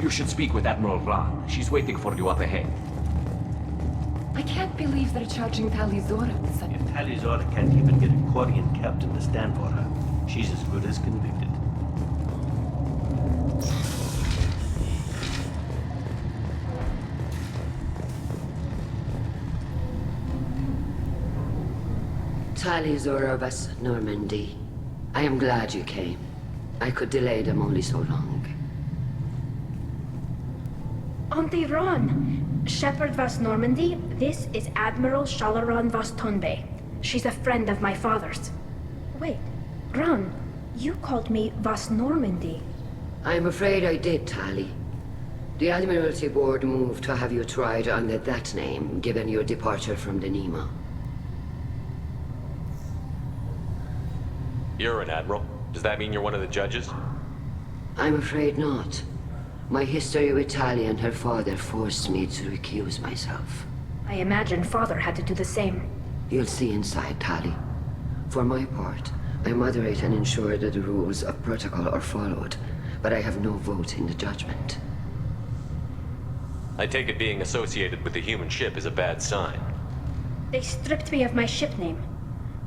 You should speak with Admiral Ran. She's waiting for you up ahead. I can't believe they're charging Talizora with such... If Talizora can't even get a Quarian captain to stand for her, she's as good as convicted. Talizora of us, Normandy. I am glad you came. I could delay them only so long. Auntie Ron! Shepherd Vas Normandy, this is Admiral Shalaran Vas Tonbe. She's a friend of my father's. Wait, Ron, you called me Vas Normandy. I'm afraid I did, Tali. The Admiralty Board moved to have you tried under that name, given your departure from the Nima. You're an admiral. Does that mean you're one of the judges? I'm afraid not. My history with Tali and her father forced me to recuse myself. I imagine father had to do the same. You'll see inside, Tali. For my part, I moderate and ensure that the rules of protocol are followed, but I have no vote in the judgment. I take it being associated with the human ship is a bad sign. They stripped me of my ship name.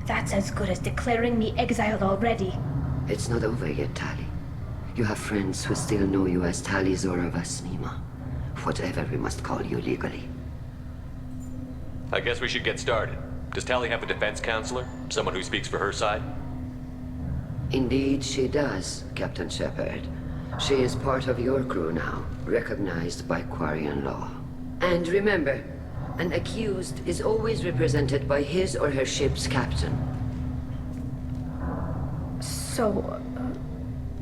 That's as good as declaring me exiled already. It's not over yet, Tali. You have friends who still know you as Talizora Vas Nima. Whatever we must call you legally. I guess we should get started. Does Tali have a defense counselor? Someone who speaks for her side? Indeed she does, Captain Shepard. She is part of your crew now, recognized by Quarian law. And remember, an accused is always represented by his or her ship's captain. So,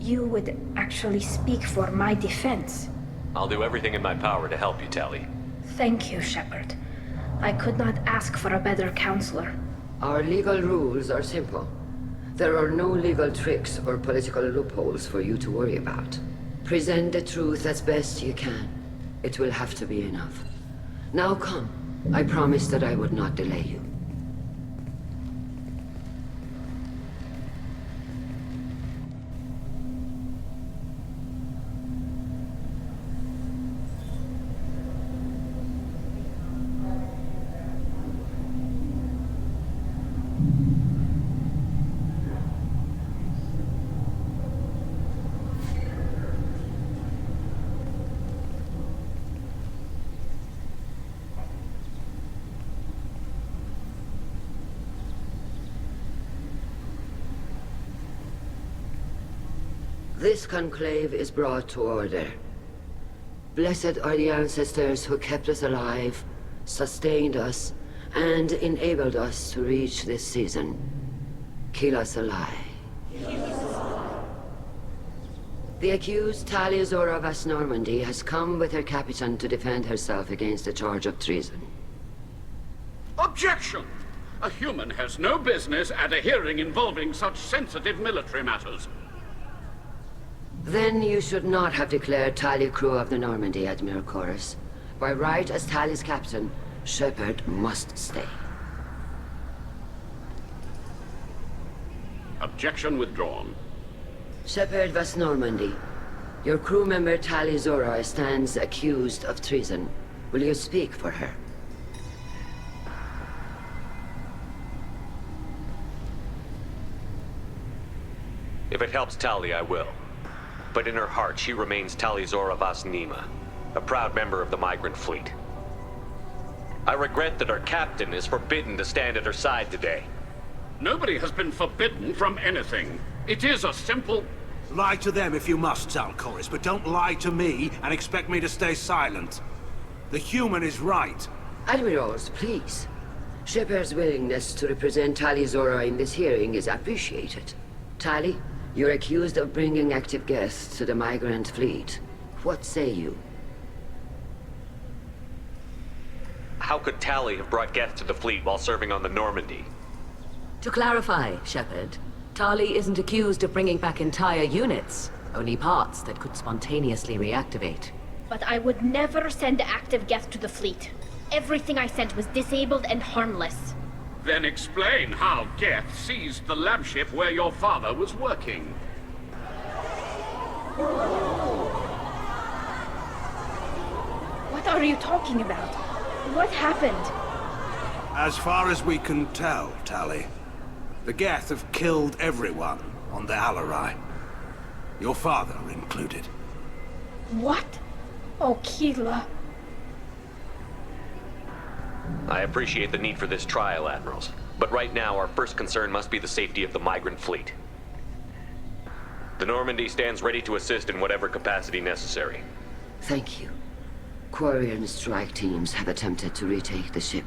you would actually speak for my defense? I'll do everything in my power to help you, Tali. Thank you, Shepard. I could not ask for a better counselor. Our legal rules are simple. There are no legal tricks or political loopholes for you to worry about. Present the truth as best you can. It will have to be enough. Now come. I promised that I would not delay you. This conclave is brought to order. Blessed are the ancestors who kept us alive, sustained us, and enabled us to reach this season. Keep us alive. The accused Talizora Vas Normandy has come with her captain to defend herself against a charge of treason. Objection! A human has no business at a hearing involving such sensitive military matters. Then you should not have declared Tali crew of the Normandy, Admiral Chorus. By right as Tali's captain, Shepard must stay. Objection withdrawn. Shepard Vas Normandy, your crew member Talizora stands accused of treason. Will you speak for her? If it helps Tali, I will. But in her heart, she remains Talizora Vas Nima, a proud member of the migrant fleet. I regret that her captain is forbidden to stand at her side today. Nobody has been forbidden from anything. It is a simple... Lie to them if you must, Zalcoris, but don't lie to me and expect me to stay silent. The human is right. Admirals, please. Shepard's willingness to represent Talizora in this hearing is appreciated. Tali, you're accused of bringing active guests to the migrant fleet. What say you? How could Tali have brought guests to the fleet while serving on the Normandy? To clarify, Shepard, Tali isn't accused of bringing back entire units, only parts that could spontaneously reactivate. But I would never send active guests to the fleet. Everything I sent was disabled and harmless. Then explain how Geth seized the lab ship where your father was working. What are you talking about? What happened? As far as we can tell, Tali, the Geth have killed everyone on the Alarai. Your father included. What? Oh, Keela. I appreciate the need for this trial, Admirals. But right now, our first concern must be the safety of the migrant fleet. The Normandy stands ready to assist in whatever capacity necessary. Thank you. Quarian strike teams have attempted to retake the ship,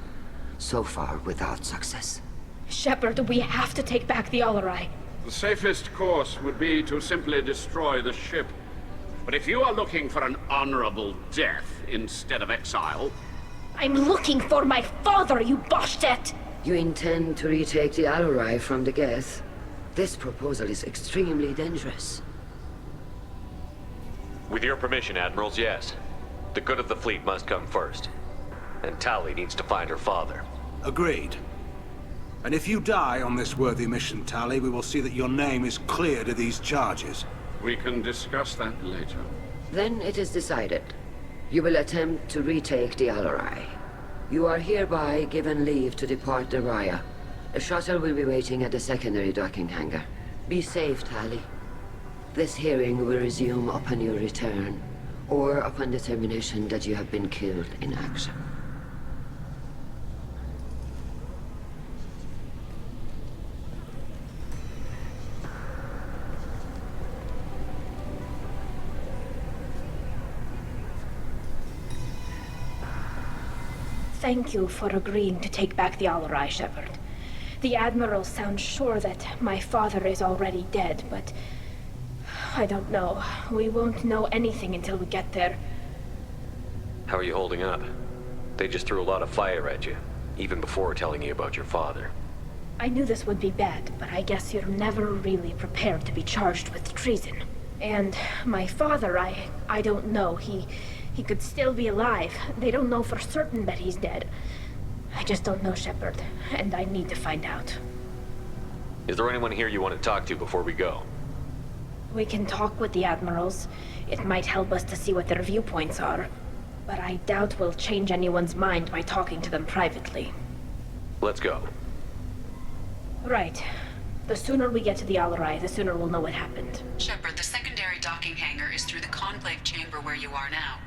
so far without success. Shepard, we have to take back the Alarai. The safest course would be to simply destroy the ship. But if you are looking for an honorable death instead of exile... I'm looking for my father, you bastet! You intend to retake the Alarai from the Geth? This proposal is extremely dangerous. With your permission, Admirals, yes. The good of the fleet must come first. And Tali needs to find her father. Agreed. And if you die on this worthy mission, Tali, we will see that your name is cleared of these charges. We can discuss that later. Then it is decided. You will attempt to retake the Alarai. You are hereby given leave to depart the Raya. A shuttle will be waiting at the secondary docking hangar. Be safe, Tali. This hearing will resume upon your return, or upon determination that you have been killed in action. Thank you for agreeing to take back the Alarai, Shepard. The Admirals sound sure that my father is already dead, but... I don't know. We won't know anything until we get there. How are you holding up? They just threw a lot of fire at you, even before telling you about your father. I knew this would be bad, but I guess you're never really prepared to be charged with treason. And my father, I don't know. He could still be alive. They don't know for certain that he's dead. I just don't know, Shepard, and I need to find out. Is there anyone here you want to talk to before we go? We can talk with the Admirals. It might help us to see what their viewpoints are. But I doubt we'll change anyone's mind by talking to them privately. Let's go. Right. The sooner we get to the Alarai, the sooner we'll know what happened. Shepard, the secondary docking hangar is through the Conclave chamber where you are now.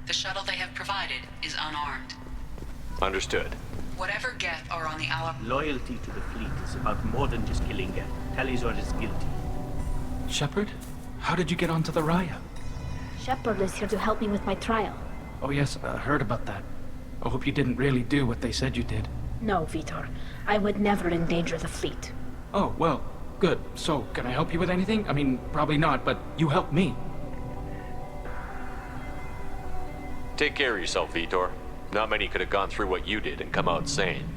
The shuttle they have provided is unarmed. Understood. Whatever Geth are on the Alarai... Loyalty to the fleet is about more than just killing Geth. Talizor is guilty. Shepard? How did you get onto the Raya? Shepard is here to help me with my trial. Oh yes, I heard about that. I hope you didn't really do what they said you did. No, Vitor. I would never endanger the fleet. Oh, well, good. So, can I help you with anything? I mean, probably not, but you helped me. Take care of yourself, Vitor. Not many could have gone through what you did and come out sane.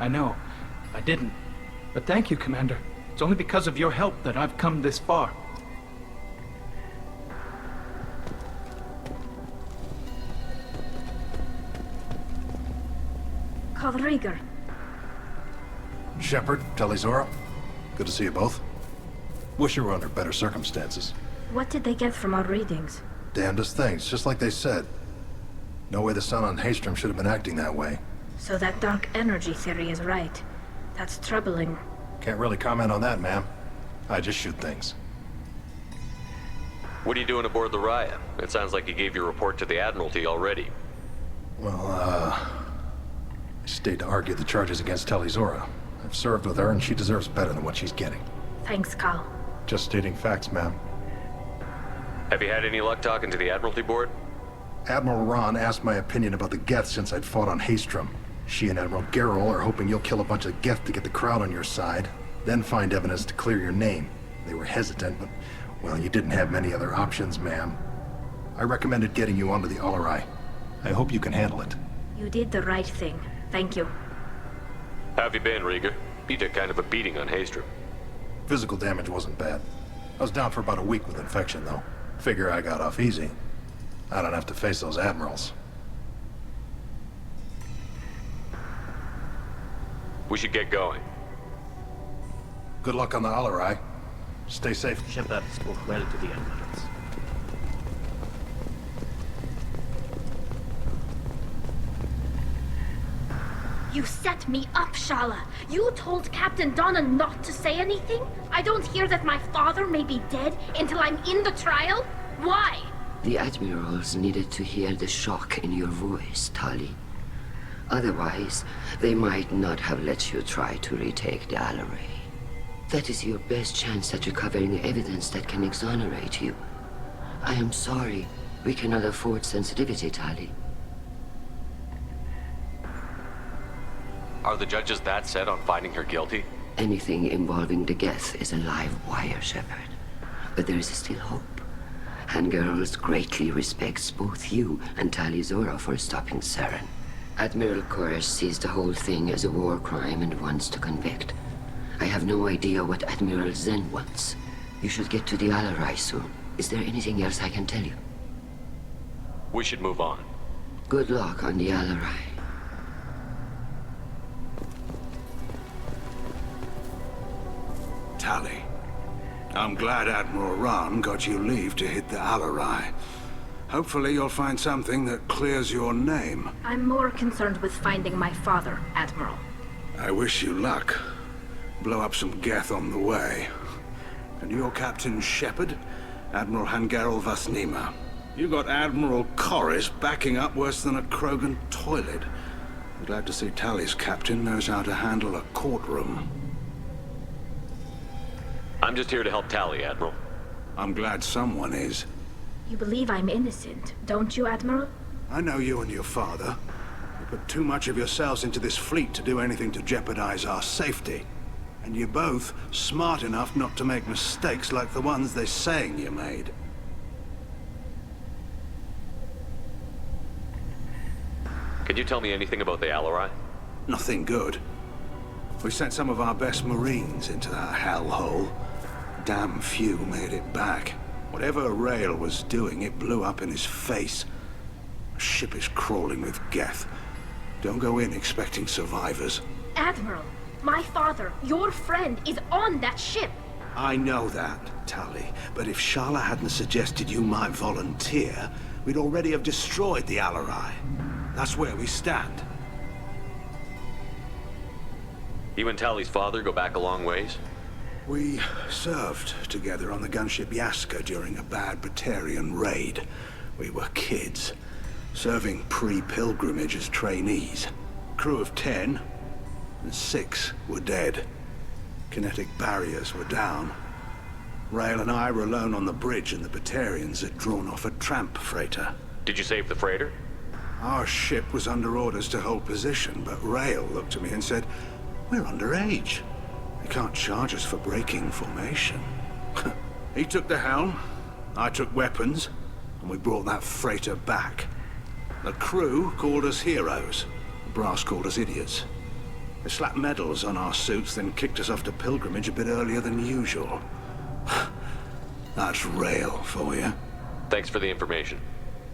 I know. I didn't. But thank you, Commander. It's only because of your help that I've come this far. Carl Rieger. Shepard, Talizora. Good to see you both. Wish you were under better circumstances. What did they get from our readings? Damnedest things, just like they said. No way the sun on Haystrom should have been acting that way. So that dark energy theory is right. That's troubling. Can't really comment on that, ma'am. I just shoot things. What are you doing aboard the Raya? It sounds like you gave your report to the Admiralty already. Well, I stayed to argue the charges against Talizora. I've served with her, and she deserves better than what she's getting. Thanks, Carl. Just stating facts, ma'am. Have you had any luck talking to the Admiralty board? Admiral Ron asked my opinion about the Geth since I'd fought on Haystrom. She and Admiral Gerrel are hoping you'll kill a bunch of Geth to get the crowd on your side, then find evidence to clear your name. They were hesitant, but, well, you didn't have many other options, ma'am. I recommended getting you onto the Alarai. I hope you can handle it. You did the right thing. Thank you. How have you been, Rieger? You took kind of a beating on Haystrom. Physical damage wasn't bad. I was down for about a week with infection, though. Figure I got off easy. I don't have to face those admirals. We should get going. Good luck on the Alarai. Stay safe. Shepard spoke well to the Admirals. You set me up, Shala. You told Captain Donna not to say anything? I don't hear that my father may be dead until I'm in the trial? Why? The admirals needed to hear the shock in your voice, Tali. Otherwise, they might not have let you try to retake the Alarai. That is your best chance at recovering evidence that can exonerate you. I am sorry. We cannot afford sensitivity, Tali. Are the judges that set on finding her guilty? Anything involving the Geth is a live wire, Shepard. But there is still hope. Hangirls greatly respects both you and Tali Zora for stopping Saren. Admiral Koresh sees the whole thing as a war crime and wants to convict. I have no idea what Admiral Zen wants. You should get to the Alarai soon. Is there anything else I can tell you? We should move on. Good luck on the Alarai. Tali, I'm glad Admiral Rahn got you leave to hit the Alarai. Hopefully you'll find something that clears your name. I'm more concerned with finding my father, Admiral. I wish you luck. Blow up some Geth on the way. And you're Captain Shepard, Admiral Hangarel Vasnima. You got Admiral Koresh backing up worse than a Krogan toilet. I'm glad to see Tali's captain knows how to handle a courtroom. I'm just here to help Tali, Admiral. I'm glad someone is. You believe I'm innocent, don't you, Admiral? I know you and your father. You put too much of yourselves into this fleet to do anything to jeopardize our safety. And you're both smart enough not to make mistakes like the ones they're saying you made. Can you tell me anything about the Alarai? Nothing good. We sent some of our best Marines into that hellhole. Damn few made it back. Whatever Rael was doing, it blew up in his face. The ship is crawling with Geth. Don't go in expecting survivors. Admiral, my father, your friend, is on that ship. I know that, Tali. But if Shala hadn't suggested you might volunteer, we'd already have destroyed the Alarai. That's where we stand. You and Tali's father go back a long ways? We served together on the gunship Yaska during a bad Batarian raid. We were kids, serving pre-pilgrimage as trainees. Crew of 10, and 6 were dead. Kinetic barriers were down. Rael and I were alone on the bridge, and the Batarians had drawn off a tramp freighter. Did you save the freighter? Our ship was under orders to hold position, but Rael looked at me and said, "We're underage. They can't charge us for breaking formation." He took the helm, I took weapons, and we brought that freighter back. The crew called us heroes. The brass called us idiots. They slapped medals on our suits, then kicked us off to pilgrimage a bit earlier than usual. That's Rael for you. Thanks for the information.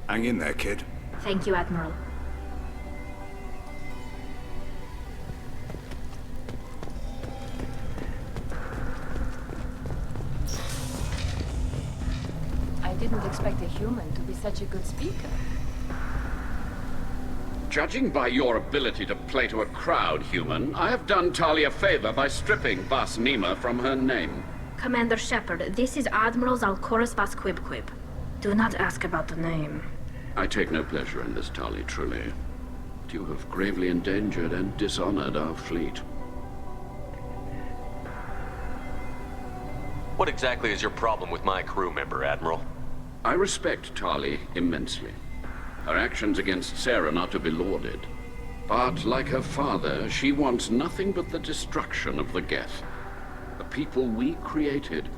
Hang in there, kid. Thank you, Admiral. I didn't expect a human to be such a good speaker. Judging by your ability to play to a crowd, human, I have done Tali a favor by stripping Vasnima from her name. Commander Shepard, this is Admiral Zalkoris Vasquibquib. Do not ask about the name. I take no pleasure in this, Tali, truly. You have gravely endangered and dishonored our fleet. What exactly is your problem with my crew member, Admiral? I respect Tali immensely. Her actions against Saren are to be lauded. But like her father, she wants nothing but the destruction of the Geth. The people we created.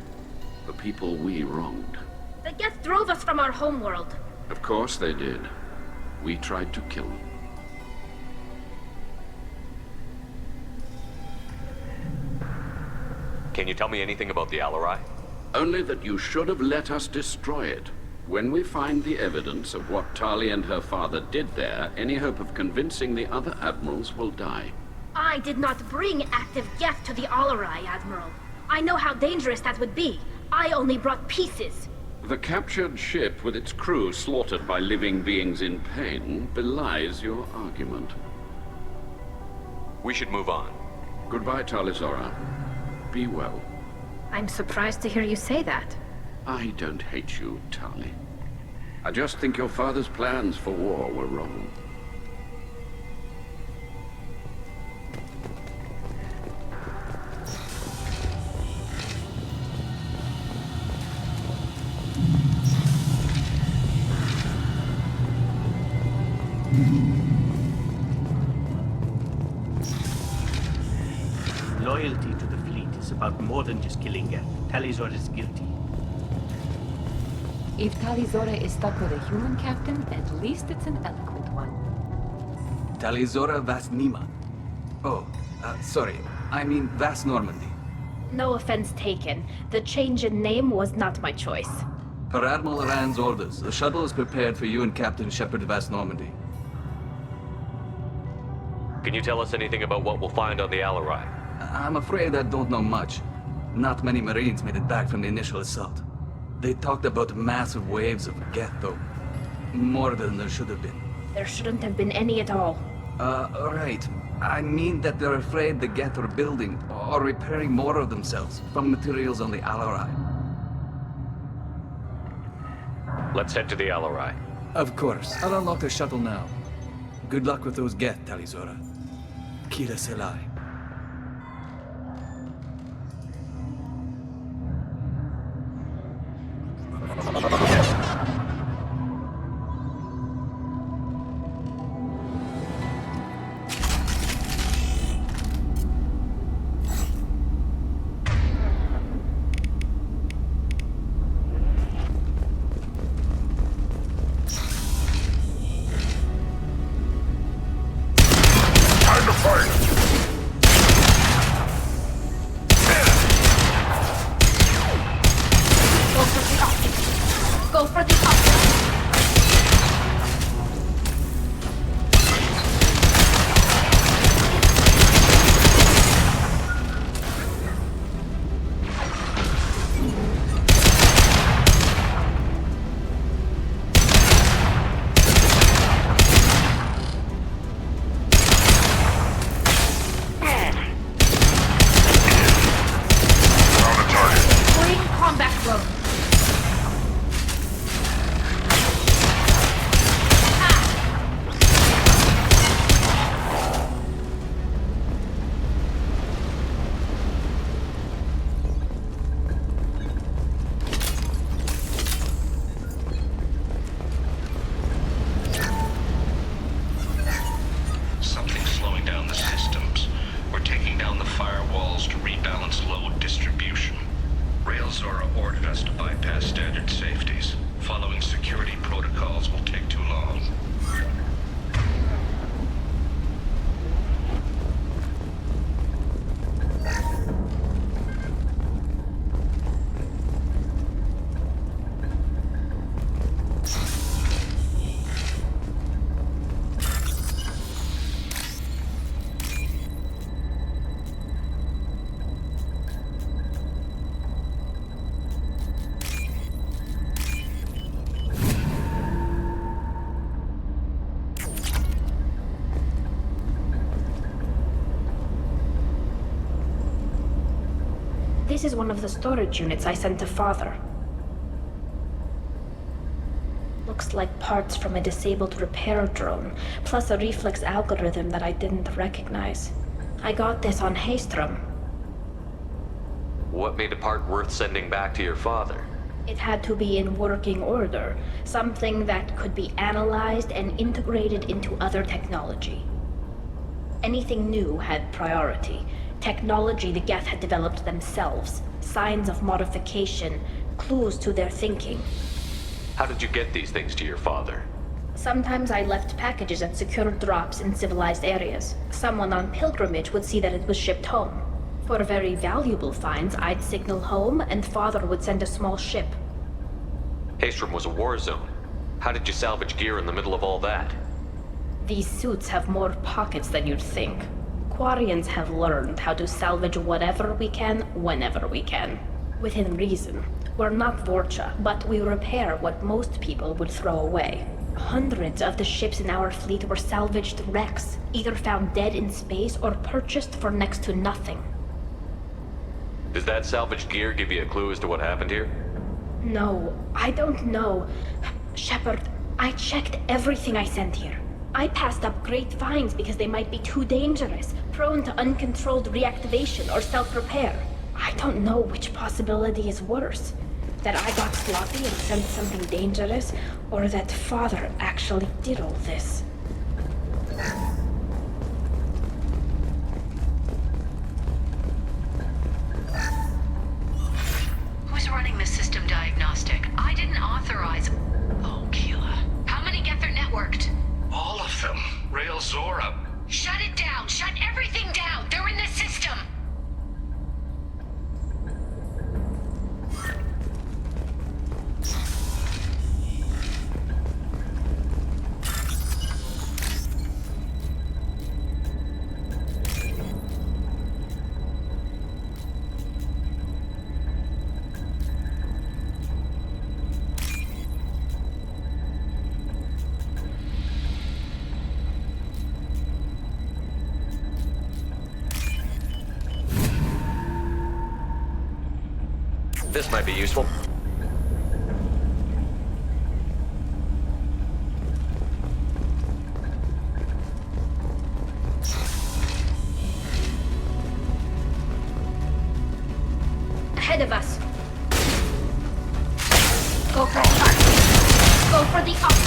The people we wronged. The Geth drove us from our homeworld. Of course they did. We tried to kill them. Can you tell me anything about the Alarai? Only that you should have let us destroy it. When we find the evidence of what Tali and her father did there, any hope of convincing the other admirals will die. I did not bring active Geth to the Alarai, Admiral. I know how dangerous that would be. I only brought pieces. The captured ship with its crew slaughtered by living beings in pain belies your argument. We should move on. Goodbye, Talizora. Be well. I'm surprised to hear you say that. I don't hate you, Tali. I just think your father's plans for war were wrong. Loyalty to the fleet is about more than just killing Geth. Talizor is guilty. If Talizora is stuck with a human captain, at least it's an eloquent one. Talizora Vas Nima. Oh, sorry. I mean Vas Normandy. No offense taken. The change in name was not my choice. Per Admiral Rand's orders, the shuttle is prepared for you and Captain Shepard Vas Normandy. Can you tell us anything about what we'll find on the Alarai? I'm afraid I don't know much. Not many Marines made it back from the initial assault. They talked about massive waves of Geth, though. More than there should have been. There shouldn't have been any at all. Right. I mean that they're afraid the Geth are building or repairing more of themselves from materials on the Alarai. Let's head to the Alarai. Of course. I'll unlock the shuttle now. Good luck with those Geth, Talizora. Kira Selai. Go for the optics. This is one of the storage units I sent to Father. Looks like parts from a disabled repair drone, plus a reflex algorithm that I didn't recognize. I got this on Haestrom. What made a part worth sending back to your father? It had to be in working order, something that could be analyzed and integrated into other technology. Anything new had priority. Technology the Geth had developed themselves, signs of modification, clues to their thinking. How did you get these things to your father? Sometimes I left packages at secure drops in civilized areas. Someone on pilgrimage would see that it was shipped home. For very valuable finds, I'd signal home, and Father would send a small ship. Haestrom was a war zone. How did you salvage gear in the middle of all that? These suits have more pockets than you'd think. Quarians have learned how to salvage whatever we can, whenever we can. Within reason. We're not Vorcha, but we repair what most people would throw away. Hundreds of the ships in our fleet were salvaged wrecks, either found dead in space or purchased for next to nothing. Does that salvaged gear give you a clue as to what happened here? No, I don't know. Shepard, I checked everything I sent here. I passed up great finds because they might be too dangerous, prone to uncontrolled reactivation or self-repair. I don't know which possibility is worse. That I got sloppy and sent something dangerous, or that Father actually did all this. Who's running the system diagnostic? I didn't authorize... Oh, Keela. How many Geth are networked? All of them. Rail Zora. Shut it down! Shut everything down! They're in the system! This might be useful. Ahead of us. Go for the arc. Go for the optic.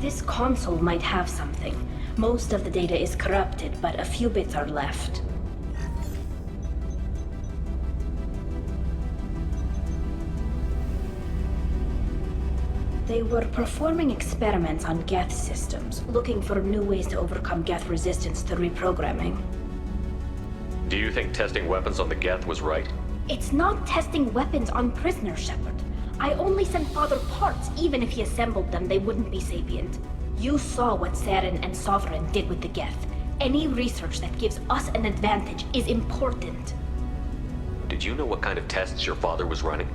This console might have something. Most of the data is corrupted, but a few bits are left. They were performing experiments on Geth systems, looking for new ways to overcome Geth resistance to reprogramming. Do you think testing weapons on the Geth was right? It's not testing weapons on prisoners, Shepard. I only sent Father parts. Even if he assembled them, they wouldn't be sapient. You saw what Saren and Sovereign did with the Geth. Any research that gives us an advantage is important. Did you know what kind of tests your father was running?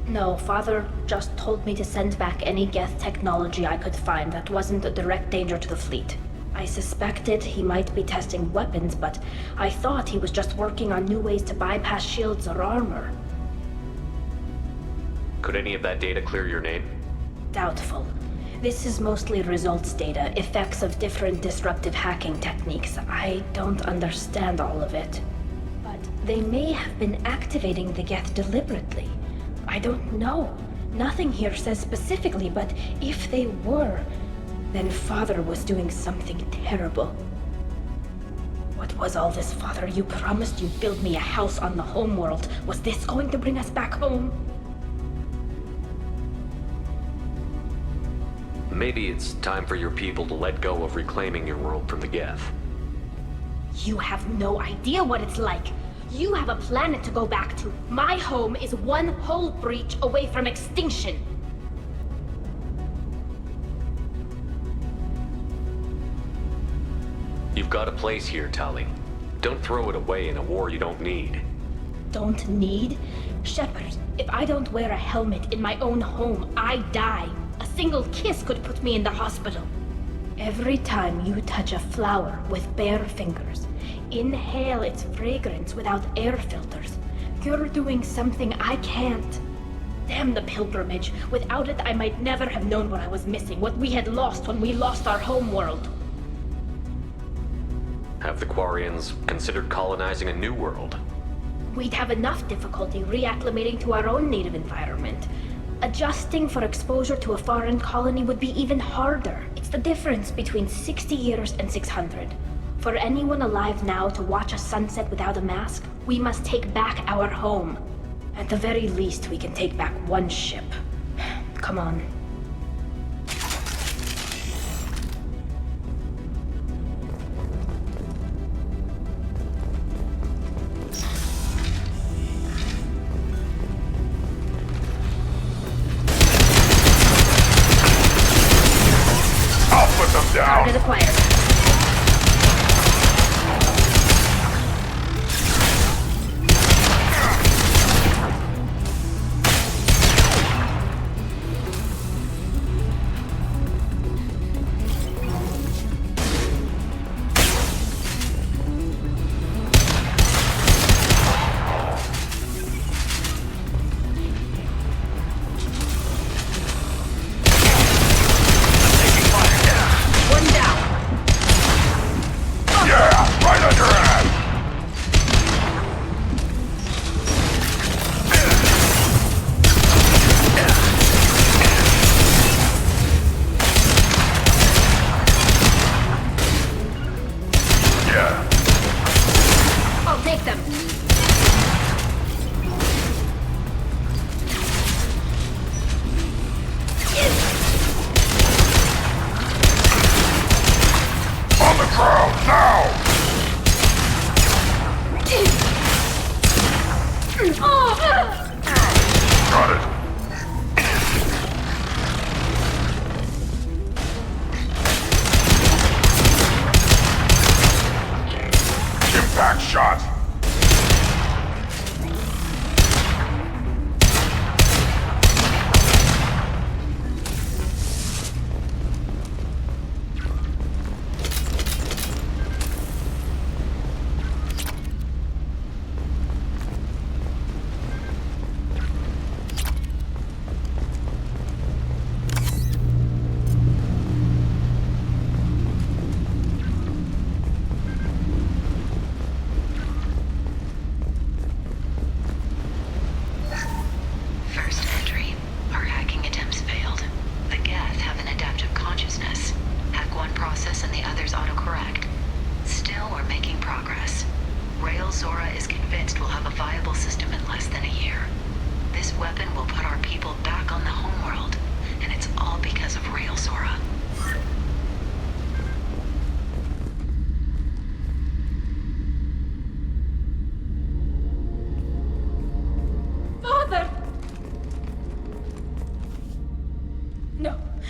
No, Father just told me to send back any Geth technology I could find that wasn't a direct danger to the fleet. I suspected he might be testing weapons, but I thought he was just working on new ways to bypass shields or armor. Could any of that data clear your name? Doubtful. This is mostly results data, effects of different disruptive hacking techniques. I don't understand all of it. But they may have been activating the Geth deliberately. I don't know. Nothing here says specifically, but if they were, then Father was doing something terrible. What was all this, Father? You promised you'd build me a house on the homeworld. Was this going to bring us back home? Maybe it's time for your people to let go of reclaiming your world from the Geth. You have no idea what it's like. You have a planet to go back to. My home is one hull breach away from extinction. You've got a place here, Tali. Don't throw it away in a war you don't need. Don't need? Shepard, if I don't wear a helmet in my own home, I die. A single kiss could put me in the hospital. Every time you touch a flower with bare fingers, inhale its fragrance without air filters, you're doing something I can't. Damn the pilgrimage. Without it, I might never have known what I was missing, what we had lost when we lost our homeworld. Have the Quarians considered colonizing a new world? We'd have enough difficulty reacclimating to our own native environment. Adjusting for exposure to a foreign colony would be even harder. It's the difference between 60 years and 600. For anyone alive now to watch a sunset without a mask, we must take back our home. At the very least, we can take back one ship. Come on. Target acquired.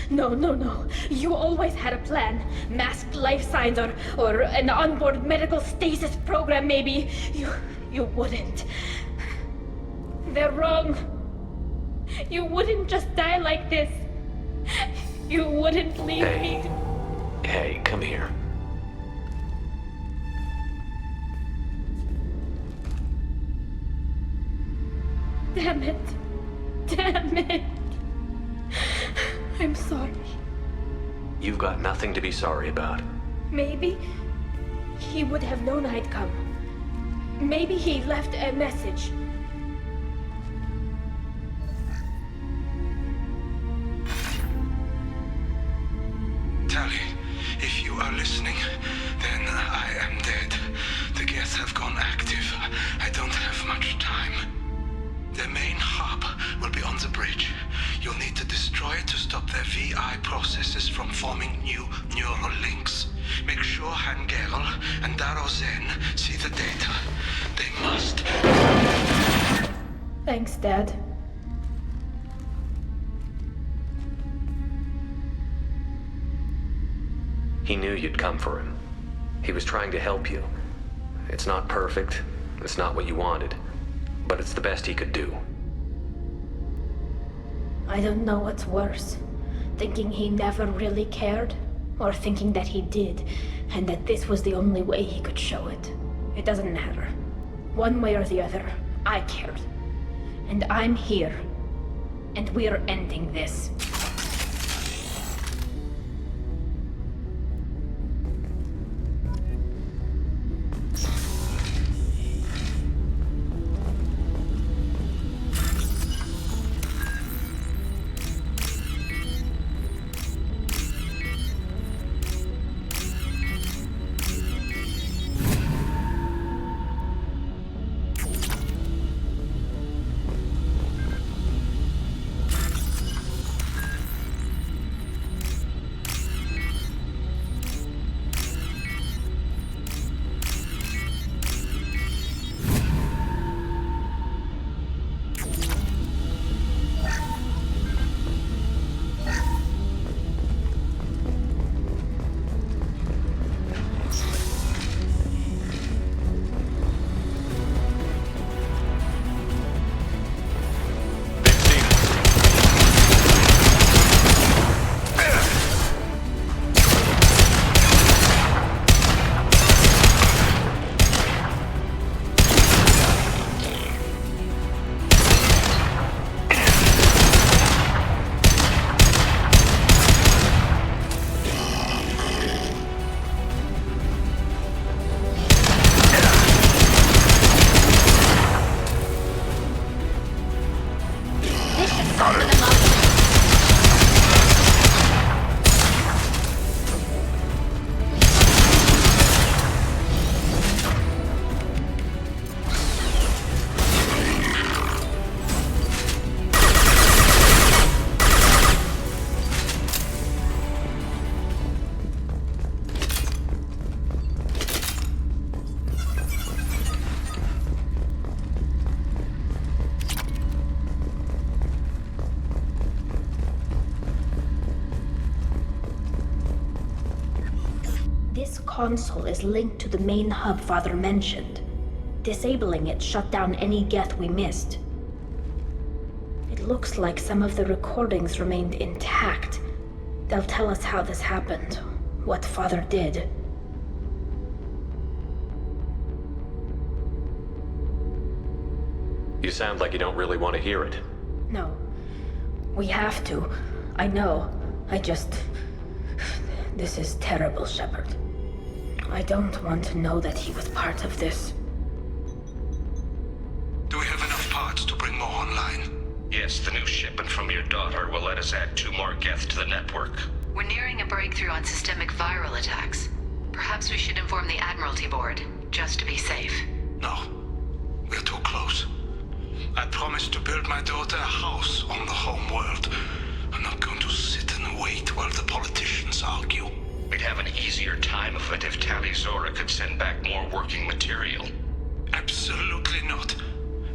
No. You always had a plan. Masked life signs or an onboard medical stasis program, maybe. You wouldn't. They're wrong. You wouldn't just die like this. You wouldn't leave me. Hey, come here. Damn it. I'm sorry. You've got nothing to be sorry about. Maybe he would have known I'd come. Maybe he left a message. Tali, if you are listening, then I am dead. The Geth have gone active. I don't have much time. The main hub will be on the bridge. You'll need to destroy it to stop their VI processes from forming new neural links. Make sure Han-Gerel and Daro Zen see the data. They must. Thanks, Dad. He knew you'd come for him. He was trying to help you. It's not perfect. It's not what you wanted. But it's the best he could do. I don't know what's worse. Thinking he never really cared, or thinking that he did, and that this was the only way he could show it. It doesn't matter. One way or the other, I cared. And I'm here. And we're ending this. Console is linked to the main hub Father mentioned. Disabling it shut down any Geth we missed. It looks like some of the recordings remained intact. They'll tell us how this happened, what Father did. You sound like you don't really want to hear it. No. We have to. I know. This is terrible, Shepard. I don't want to know that he was part of this. Do we have enough parts to bring more online? Yes, the new shipment from your daughter will let us add 2 more Geth to the network. We're nearing a breakthrough on systemic viral attacks. Perhaps we should inform the Admiralty Board, just to be safe. No. We're too close. I promised to build my daughter a house on the home world. I'm not going to sit and wait while the politicians argue. We'd have an easier time of it if Tali Zora could send back more working material. Absolutely not.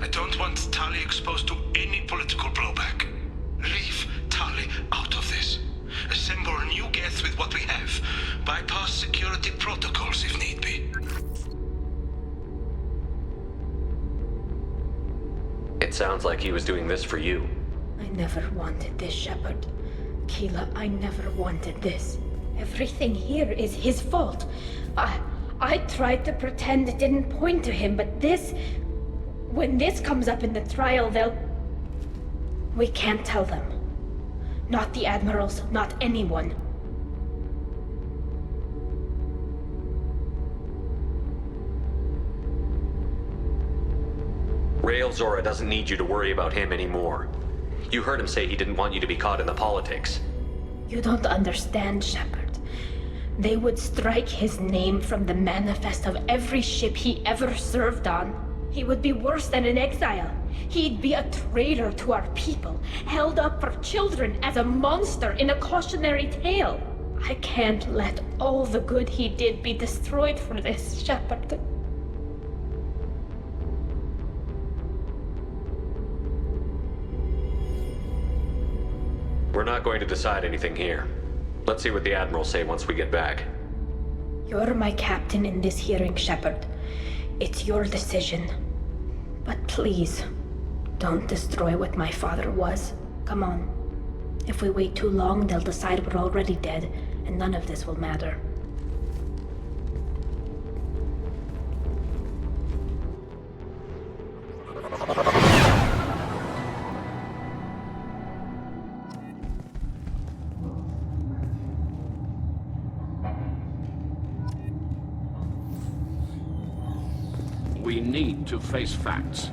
I don't want Tali exposed to any political blowback. Leave Tali out of this. Assemble new Geth with what we have. Bypass security protocols if need be. It sounds like he was doing this for you. I never wanted this, Shepard. Keela, I never wanted this. Everything here is his fault. I tried to pretend it didn't point to him, but this... When this comes up in the trial, they'll... We can't tell them. Not the Admirals, not anyone. Rael Zora doesn't need you to worry about him anymore. You heard him say he didn't want you to be caught in the politics. You don't understand, Shepard. They would strike his name from the manifest of every ship he ever served on. He would be worse than an exile. He'd be a traitor to our people, held up for children as a monster in a cautionary tale. I can't let all the good he did be destroyed for this, Shepard. We're not going to decide anything here. Let's see what the Admirals say once we get back. You're my captain in this hearing, Shepard. It's your decision. But please, don't destroy what my father was. Come on. If we wait too long, they'll decide we're already dead, and none of this will matter. We need to face facts.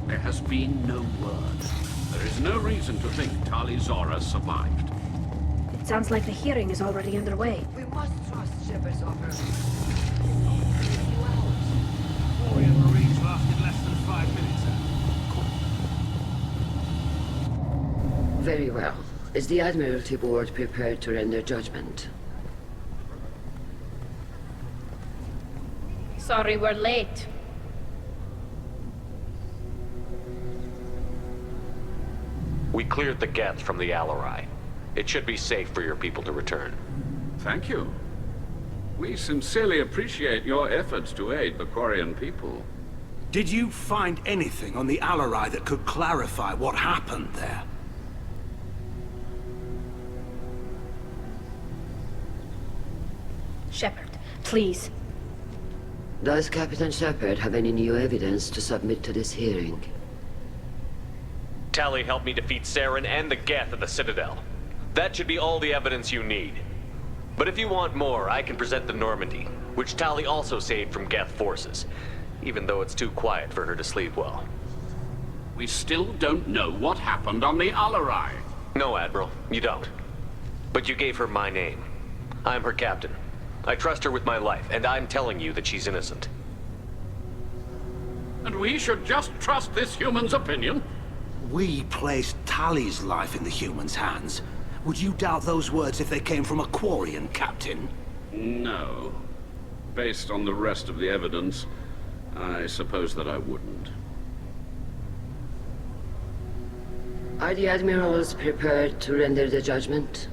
There has been no word. There is no reason to think Tali Zora survived. It sounds like the hearing is already underway. We must trust Shepard's offer. Quarian Marines lasted less than 5 minutes. Very well. Is the Admiralty Board prepared to render judgment? Sorry we're late. We cleared the Geth from the Alarai. It should be safe for your people to return. Thank you. We sincerely appreciate your efforts to aid the Quarian people. Did you find anything on the Alarai that could clarify what happened there? Shepard, please. Does Captain Shepard have any new evidence to submit to this hearing? Tali helped me defeat Saren and the Geth at the Citadel. That should be all the evidence you need. But if you want more, I can present the Normandy, which Tali also saved from Geth forces, even though it's too quiet for her to sleep well. We still don't know what happened on the Alarai. No, Admiral, you don't. But you gave her my name. I'm her captain. I trust her with my life, and I'm telling you that she's innocent. And we should just trust this human's opinion? We placed Tali's life in the humans' hands. Would you doubt those words if they came from a Quarian captain? No. Based on the rest of the evidence, I suppose that I wouldn't. Are the Admirals prepared to render the judgment?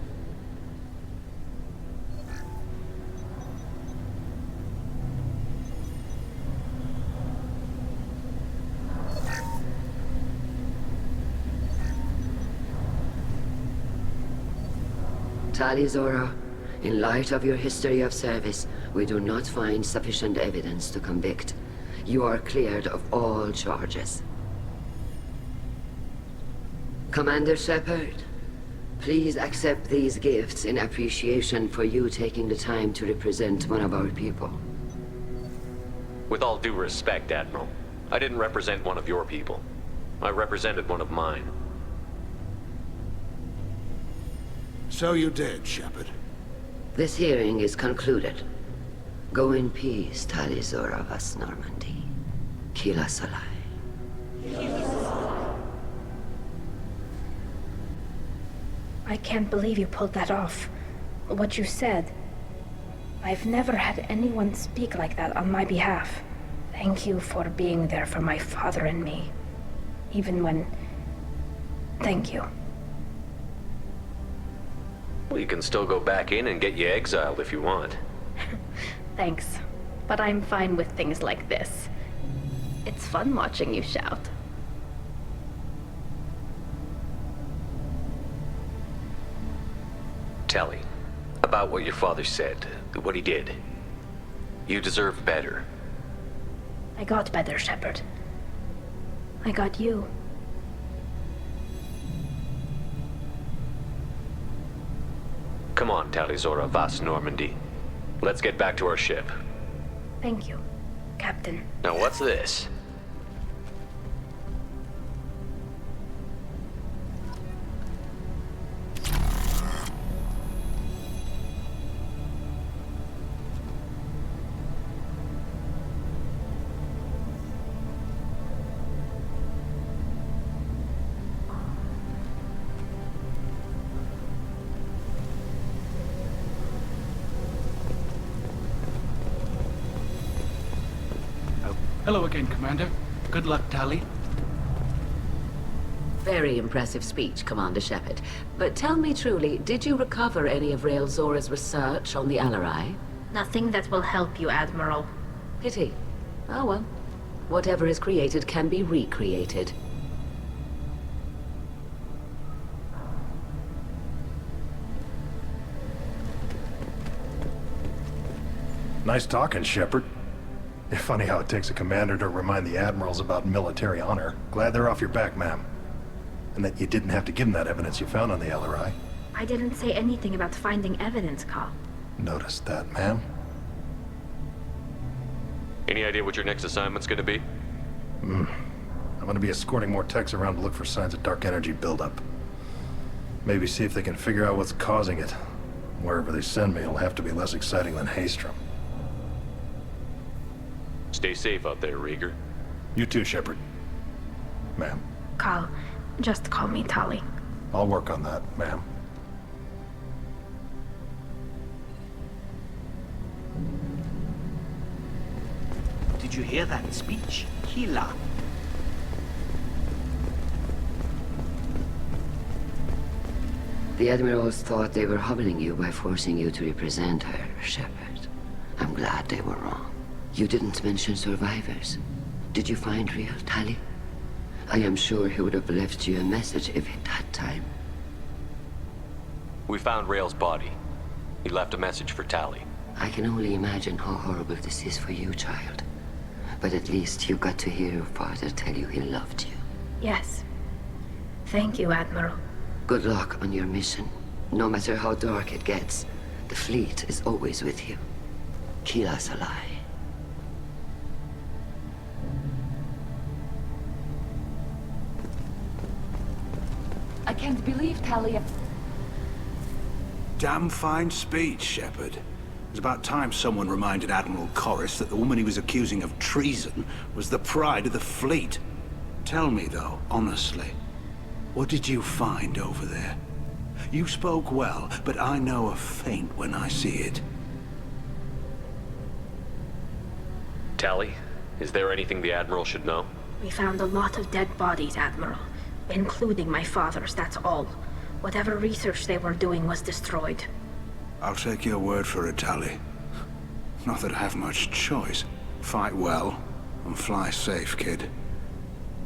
Tali Zora, in light of your history of service, we do not find sufficient evidence to convict. You are cleared of all charges. Commander Shepard, please accept these gifts in appreciation for you taking the time to represent one of our people. With all due respect, Admiral, I didn't represent one of your people. I represented one of mine. So you did, Shepard. This hearing is concluded. Go in peace, Tali Zora Vas Normandy. Keela Solai. I can't believe you pulled that off. What you said. I've never had anyone speak like that on my behalf. Thank you for being there for my father and me. Even when... Thank you. Well, you can still go back in and get you exiled if you want. Thanks. But I'm fine with things like this. It's fun watching you shout. Tali, about what your father said, what he did. You deserve better. I got better, Shepard. I got you. Come on, Tali'Zorah Vas Normandy. Let's get back to our ship. Thank you, Captain. Now what's this? Hello again, Commander. Good luck, Tali. Very impressive speech, Commander Shepard. But tell me truly, did you recover any of Rael Zora's research on the Alarai? Nothing that will help you, Admiral. Pity. Oh well. Whatever is created can be recreated. Nice talking, Shepard. Funny how it takes a commander to remind the admirals about military honor. Glad they're off your back, ma'am. And that you didn't have to give them that evidence you found on the LRI. I didn't say anything about finding evidence, Cal. Noticed that, ma'am. Any idea what your next assignment's gonna be? I'm gonna be escorting more techs around to look for signs of dark energy buildup. Maybe see if they can figure out what's causing it. Wherever they send me, it'll have to be less exciting than Haystrom. Stay safe out there, Rieger. You too, Shepard. Ma'am. Cal, just call me Tali. I'll work on that, ma'am. Did you hear that speech? Hila. The Admirals thought they were humbling you by forcing you to represent her, Shepard. I'm glad they were wrong. You didn't mention survivors. Did you find real Tali? I am sure he would have left you a message if he'd had time. We found Rael's body. He left a message for Tali. I can only imagine how horrible this is for you, child. But at least you got to hear your father tell you he loved you. Yes. Thank you, Admiral. Good luck on your mission. No matter how dark it gets, the fleet is always with you. Kila Salai. I can't believe Talia... Damn fine speech, Shepard. It's about time someone reminded Admiral Corris that the woman he was accusing of treason was the pride of the fleet. Tell me, though, honestly, what did you find over there? You spoke well, but I know a feint when I see it. Tali, is there anything the Admiral should know? We found a lot of dead bodies, Admiral. Including my father's, that's all. Whatever research they were doing was destroyed. I'll take your word for it, Tali. Not that I have much choice. Fight well, and fly safe, kid.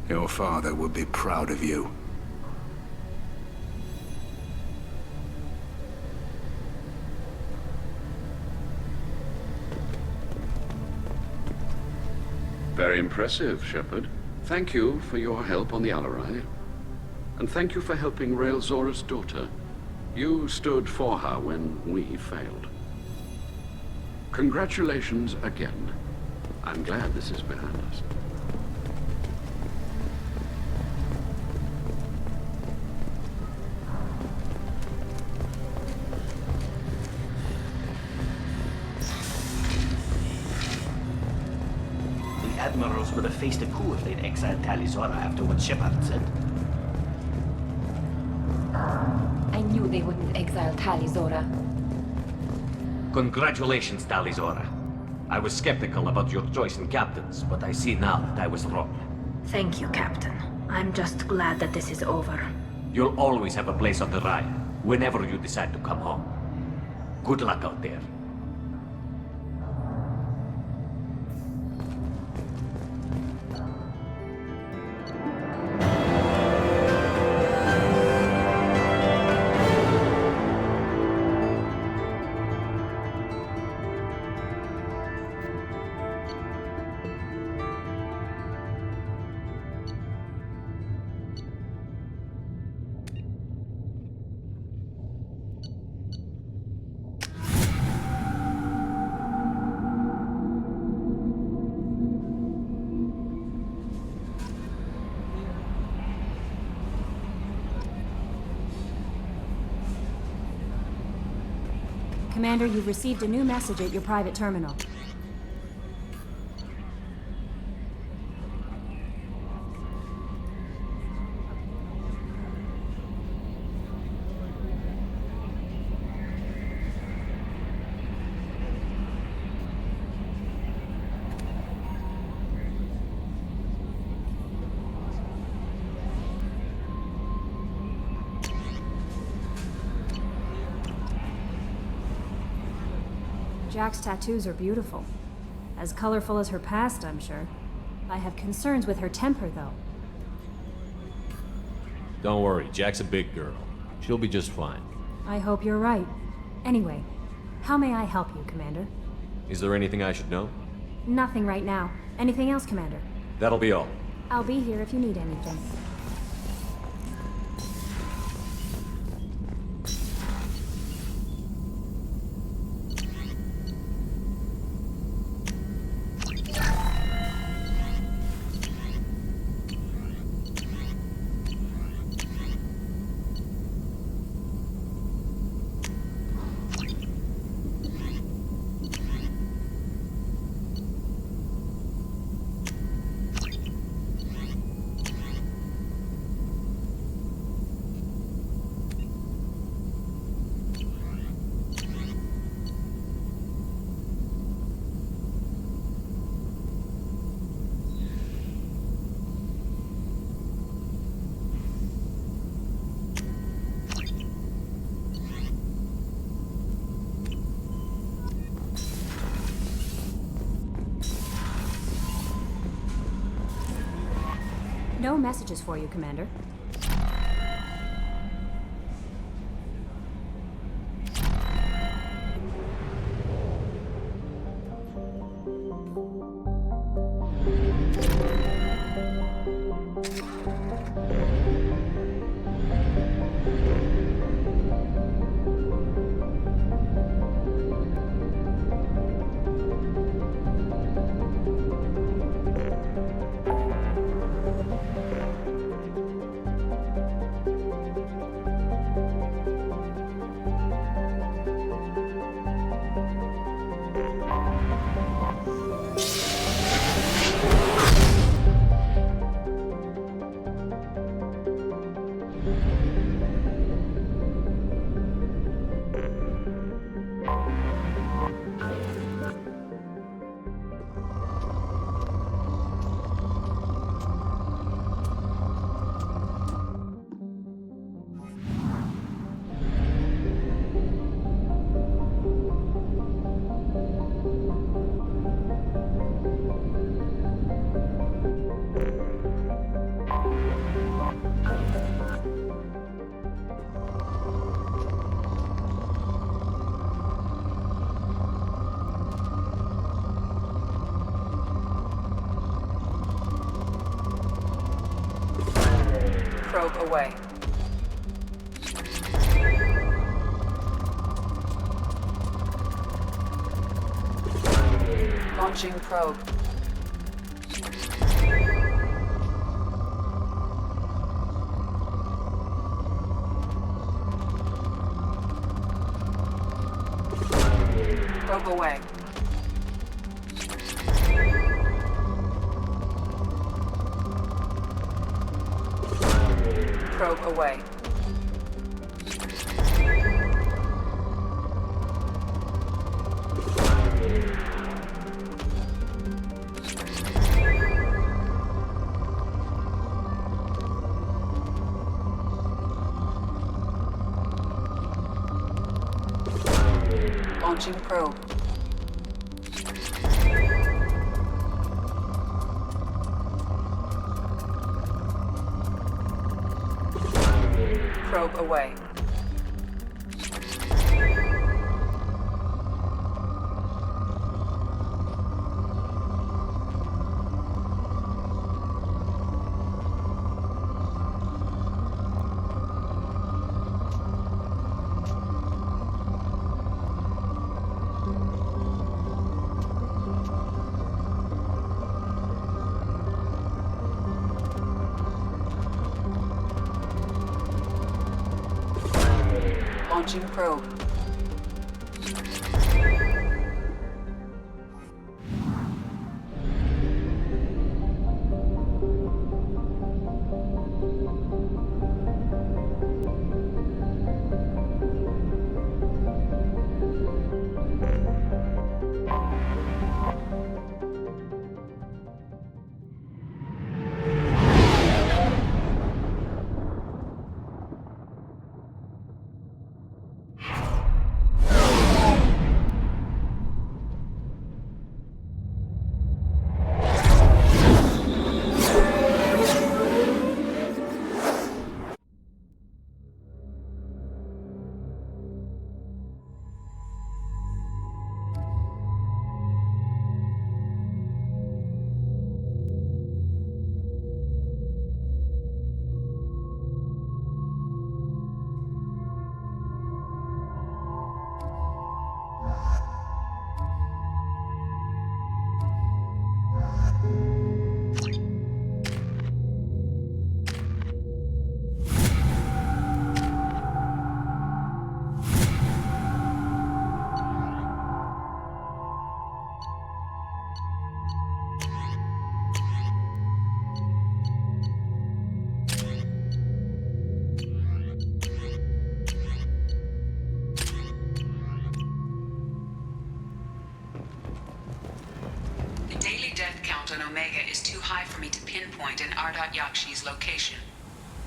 Your father would be proud of you. Very impressive, Shepard. Thank you for your help on the Alarai. And thank you for helping Rael Zora's daughter. You stood for her when we failed. Congratulations again. I'm glad this is behind us. The Admirals would have faced a coup if they'd exiled Tali'Zorah after what Shepard said. I knew they wouldn't exile Tali'Zorah. Congratulations, Tali'Zorah. I was skeptical about your choice in captains, but I see now that I was wrong. Thank you, Captain. I'm just glad that this is over. You'll always have a place on the Rhine. whenever you decide to come home. Good luck out there. Commander, you've received a new message at your private terminal. Jack's tattoos are beautiful. As colorful as her past, I'm sure. I have concerns with her temper, though. Don't worry, Jack's a big girl. She'll be just fine. I hope you're right. Anyway, how may I help you, Commander? Is there anything I should know? Nothing right now. Anything else, Commander? That'll be all. I'll be here if you need anything. No messages for you, Commander. Probe away. Launching probe. Probe away. Probe away. Launching probe. Probe away. Launching probe. Omega is too high for me to pinpoint an Ardat Yakshi's location.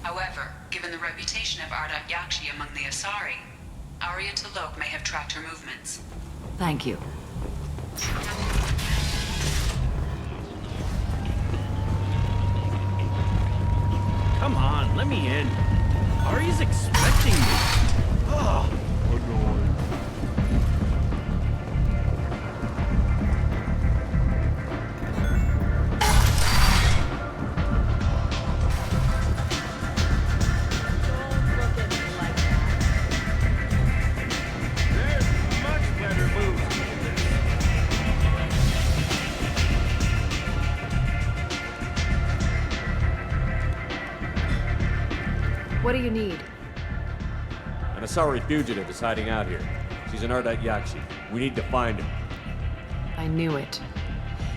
However, given the reputation of Ardat Yakshi among the Asari, Arya T'Loak may have tracked her movements. Thank you. Come on, let me in. Arya's expecting me. Oh, annoying. What do you need? An Asari fugitive is hiding out here. She's an Ardat Yakshi. We need to find her. I knew it.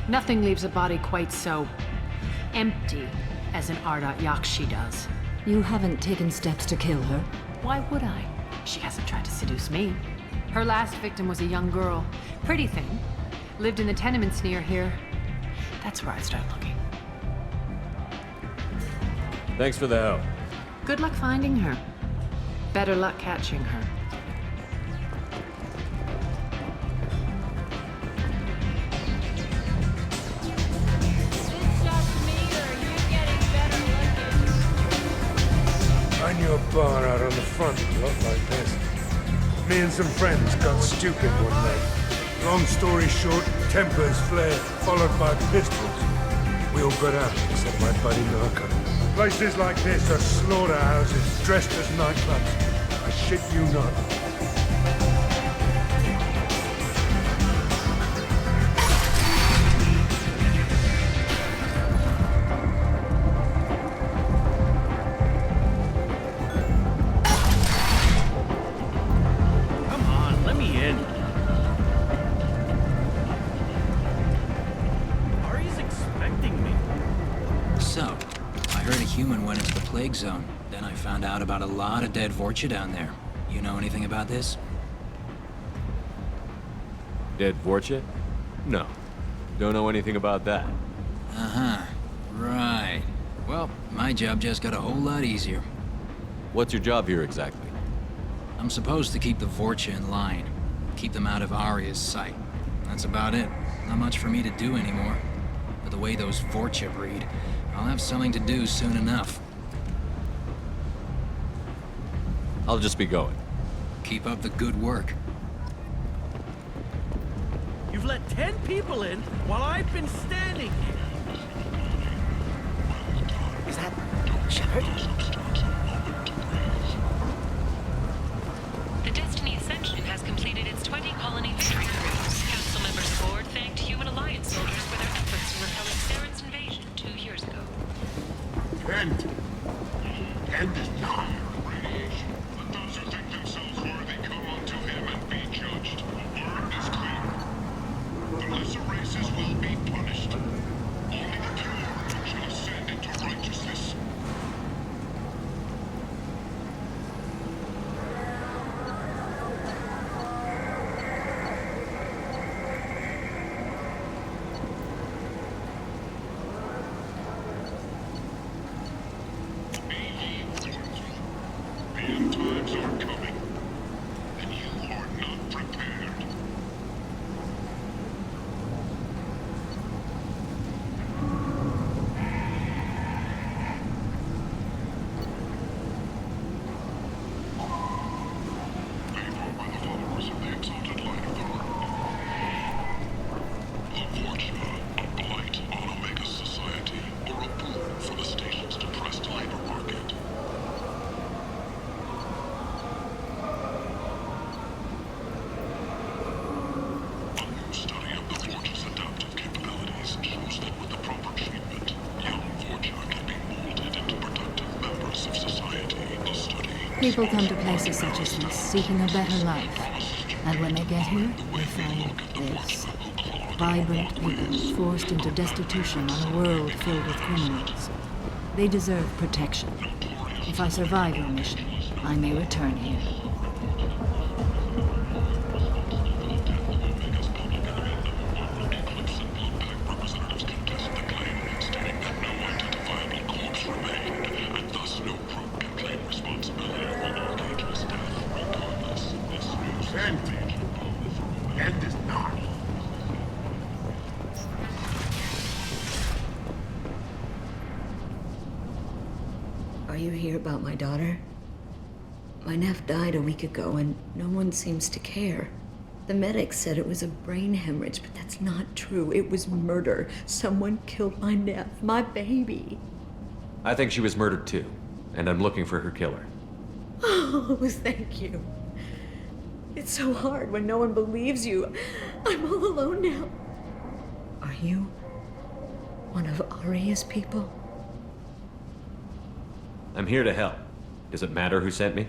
Nothing leaves a body quite so empty as an Ardat Yakshi does. You haven't taken steps to kill her? Why would I? She hasn't tried to seduce me. Her last victim was a young girl. Pretty thing. Lived in the tenements near here. That's where I'd start looking. Thanks for the help. Good luck finding her. Better luck catching her. I knew a bar out on the front that looked like this. Me and some friends got stupid one night. Long story short, tempers flared, followed by pistols. We all got out, except my buddy Narco. Places like this are slaughterhouses, dressed as nightclubs. I shit you not. Come on, let me in. Arya's expecting me. So, I heard a human went into the plague zone. Then I found out about a lot of dead Vorcha down there. You know anything about this? Dead Vorcha? No. Don't know anything about that. Uh-huh. Right. Well, my job just got a whole lot easier. What's your job here exactly? I'm supposed to keep the Vorcha in line. Keep them out of Arya's sight. That's about it. Not much for me to do anymore. But the way those Vorcha breed, I'll have something to do soon enough. I'll just be going. Keep up the good work. You've let 10 people in while I've been standing here. Is that Shepard? The Destiny Ascension has completed its 20-colony victory cruise. Council members aboard thanked Human Alliance soldiers for their efforts in repelling Saren's invasion 2 years ago. Kent is not. Let those who think themselves worthy come unto him and be judged. The word is clear. The lesser races will be punished. Only the pure shall ascend into righteousness. Be ye warned. The end times are coming, and you are not prepared. Paid for by the followers of the exalted light of the Lord. The Vorcha, a blight on Omega society, or a boon for the station's depressed labor market. A new study of the Vorcha's adaptive capabilities shows that with the proper treatment, young Vorcha can be molded into productive members of society. The study People come to places such as this seeking a better life. And when they get here, they find this. Vibrant people forced into destitution on a world filled with criminals. They deserve protection. If I survive your mission, I may return here. representatives contest the claim, stating that no identifiable corpse remained, and thus no group can claim responsibility for Archangel's death, regardless. This news Kent is not. Are you here about my daughter? My nephew died a week ago, and no one seems to care. The medics said it was a brain hemorrhage, but that's not true. It was murder. Someone killed my nephew, my baby. I think she was murdered too, and I'm looking for her killer. Oh, thank you. It's so hard when no one believes you. I'm all alone now. Are you one of Arya's people? I'm here to help. Does it matter who sent me?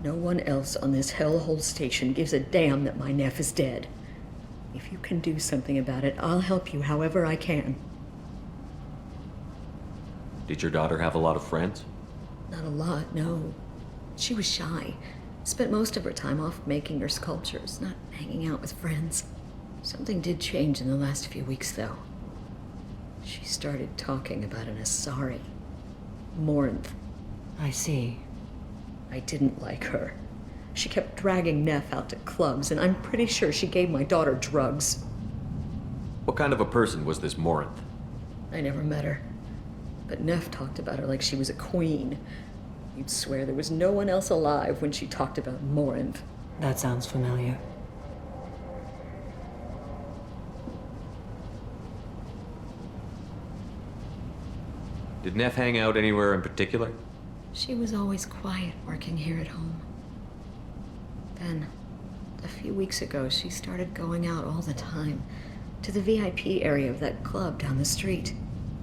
No one else on this hellhole station gives a damn that my nephew is dead. If you can do something about it, I'll help you however I can. Did your daughter have a lot of friends? Not a lot, no. She was shy. Spent most of her time off making her sculptures, not hanging out with friends. Something did change in the last few weeks, though. She started talking about an Asari. Morinth. I see. I didn't like her. She kept dragging Neff out to clubs, and I'm pretty sure she gave my daughter drugs. What kind of a person was this Morinth? I never met her. But Neff talked about her like she was a queen. You'd swear there was no one else alive when she talked about Morinth. That sounds familiar. Did Neff hang out anywhere in particular? She was always quiet working here at home. Then, a few weeks ago, she started going out all the time to the VIP area of that club down the street.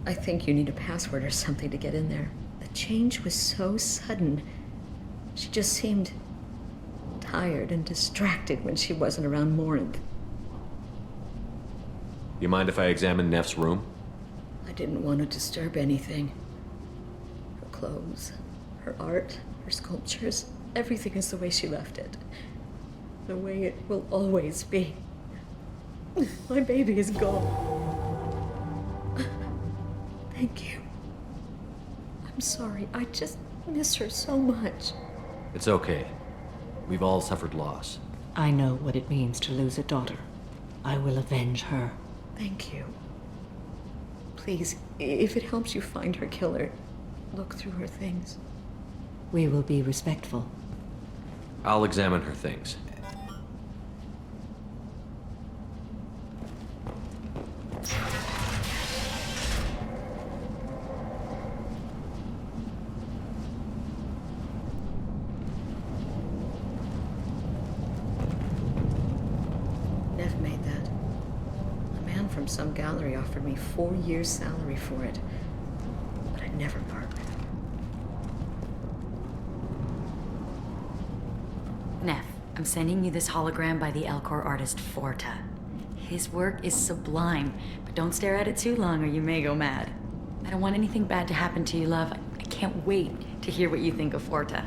I think you need a password or something to get in there. The change was so sudden. She just seemed tired and distracted when she wasn't around Morinth. You mind if I examine Neff's room? I didn't want to disturb anything. Her clothes, her art, her sculptures, everything is the way she left it. The way it will always be. My baby is gone. Thank you. I'm sorry, I just miss her so much. It's okay. We've all suffered loss. I know what it means to lose a daughter. I will avenge her. Thank you. Please, if it helps you find her killer, look through her things. We will be respectful. I'll examine her things. Neff made that. A man from some gallery offered me 4 years' salary for it, but I'd never part with it. Neff, I'm sending you this hologram by the Elcor artist Forta. His work is sublime, but don't stare at it too long or you may go mad. I don't want anything bad to happen to you, love. I can't wait to hear what you think of Forta.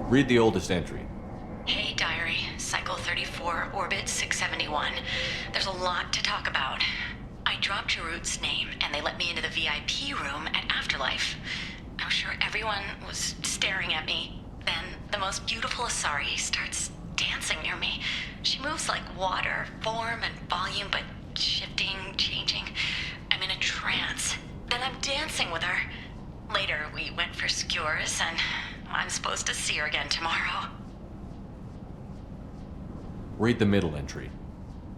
Read the oldest entry. Hey, Diary. Cycle 34, Orbit 671. There's a lot to talk about. I dropped Jarut's name, and they let me into the VIP room at Afterlife. I was sure everyone was staring at me. Then the most beautiful Asari starts dancing near me. She moves like water, form and volume, but shifting, changing. I'm in a trance. Then I'm dancing with her. Later, we went for skewers, and I'm supposed to see her again tomorrow. Read the middle entry.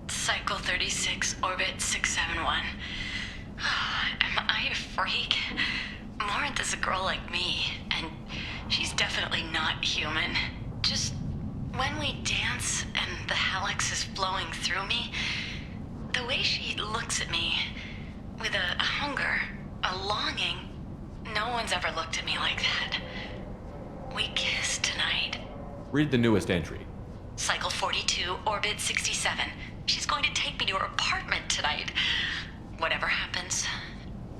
Cycle 36, Orbit 671. Am I a freak? Morinth is a girl like me, and she's definitely not human. Just when we dance and the Helix is flowing through me, the way she looks at me with a hunger, a longing, no one's ever looked at me like that. We kissed tonight. Read the newest entry. Cycle 42, Orbit 67. She's going to take me to her apartment tonight. Whatever happens,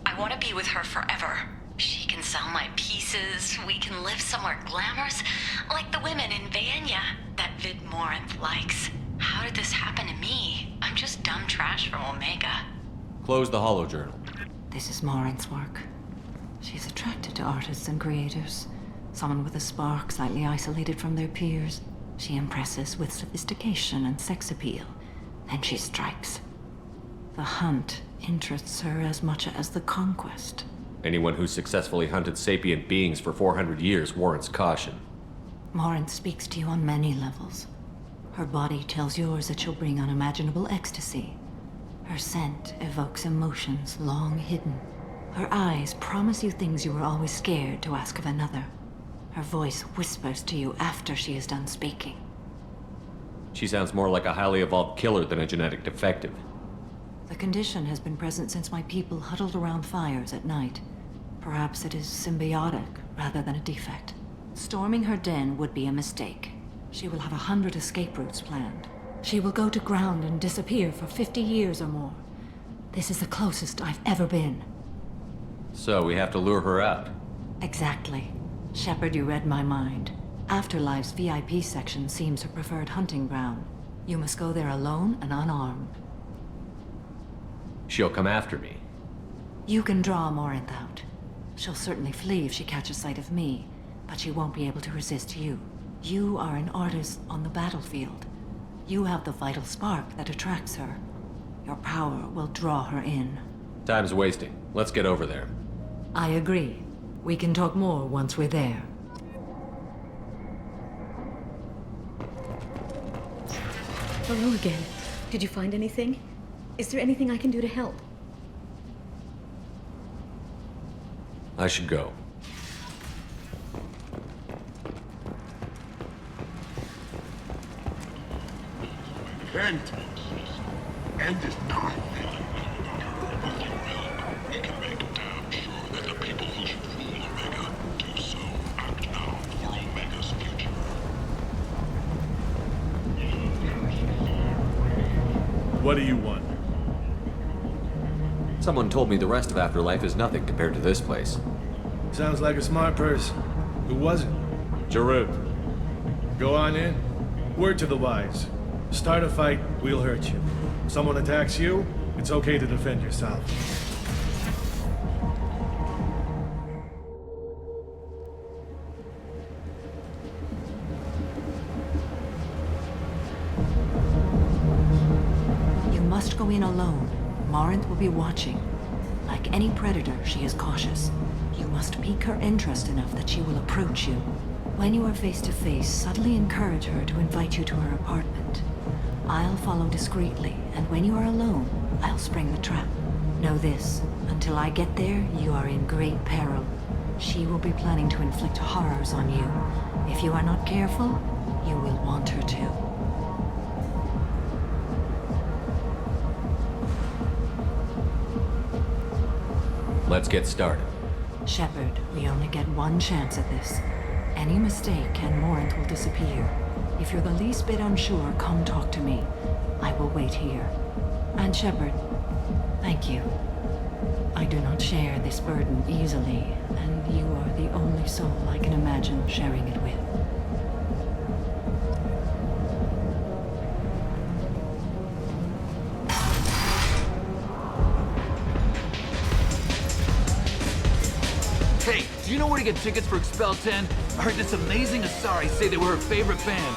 I want to be with her forever. She can sell my pieces. We can live somewhere glamorous, like the women in Vanya that Vid Morinth likes. How did this happen to me? I'm just dumb trash from Omega. Close the holo journal. This is Morinth's work. She's attracted to artists and creators. Someone with a spark, slightly isolated from their peers. She impresses with sophistication and sex appeal. Then she strikes. The hunt interests her as much as the conquest. Anyone who's successfully hunted sapient beings for 400 years warrants caution. Morinth speaks to you on many levels. Her body tells yours that she'll bring unimaginable ecstasy. Her scent evokes emotions long hidden. Her eyes promise you things you were always scared to ask of another. Her voice whispers to you after she is done speaking. She sounds more like a highly evolved killer than a genetic defective. The condition has been present since my people huddled around fires at night. Perhaps it is symbiotic rather than a defect. Storming her den would be a mistake. She will have 100 escape routes planned. She will go to ground and disappear for 50 years or more. This is the closest I've ever been. So we have to lure her out. Exactly. Shepard, you read my mind. Afterlife's VIP section seems her preferred hunting ground. You must go there alone and unarmed. She'll come after me. You can draw Morinth out. She'll certainly flee if she catches sight of me, but she won't be able to resist you. You are an artist on the battlefield. You have the vital spark that attracts her. Your power will draw her in. Time's wasting. Let's get over there. I agree. We can talk more once we're there. Hello again. Did you find anything? Is there anything I can do to help? I should go. End. End is not. We can make damn sure that the people who should rule Omega do so. Act now for Omega's future. What do you want? Someone told me the rest of Afterlife is nothing compared to this place. Sounds like a smart person. Who was it? Jarut. Go on in. Word to the wise. Start a fight, we'll hurt you. Someone attacks you, it's okay to defend yourself. must go in alone. Morinth will be watching. Like any predator, she is cautious. You must pique her interest enough that she will approach you. When you are face to face, subtly encourage her to invite you to her apartment. I'll follow discreetly, and when you are alone, I'll spring the trap. Know this, until I get there, you are in great peril. She will be planning to inflict horrors on you. If you are not careful, you will want her to. Let's get started. Shepard, we only get one chance at this. Any mistake and Morinth will disappear. If you're the least bit unsure, come talk to me. I will wait here. And Shepard, thank you. I do not share this burden easily, and you are the only soul I can imagine sharing it with. Hey, do you know where to get tickets for Expel 10? I heard this amazing Asari say they were her favorite band.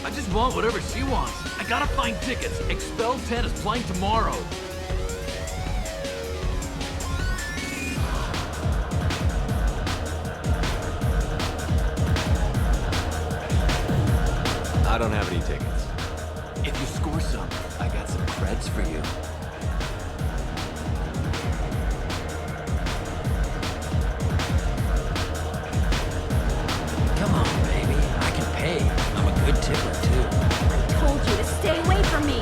I just want whatever she wants. I gotta find tickets. Expel 10 is playing tomorrow. I don't have any tickets. If you score some, I got some creds for you. Come on, baby. I can pay. I'm a good tipper, too. I told you to stay away from me.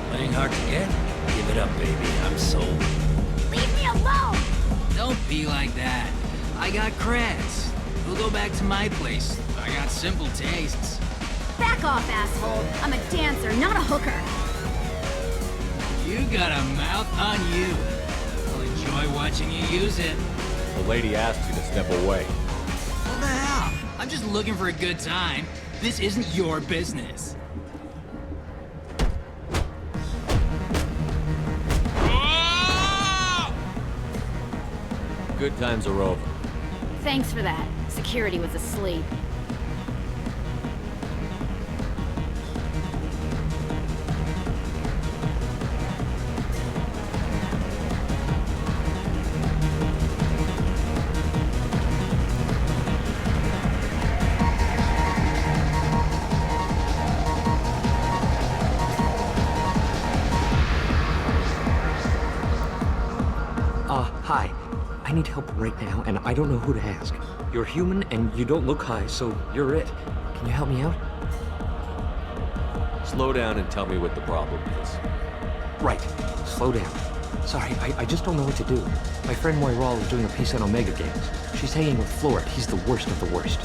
Playing hard to get? Give it up, baby. I'm sold. Leave me alone! Don't be like that. I got creds. We'll go back to my place. I got simple tastes. Back off, asshole. I'm a dancer, not a hooker. You got a mouth on you. I'll enjoy watching you use it. The lady asked you to step away. What the hell? I'm just looking for a good time. This isn't your business. Good times are over. Thanks for that. Security was asleep. Hi. I need help right now, and I don't know who to ask. You're human, and you don't look high, so you're it. Can you help me out? Slow down and tell me what the problem is. Right. Slow down. Sorry, I just don't know what to do. My friend Moiral is doing a piece on Omega Games. She's hanging with Floret. He's the worst of the worst.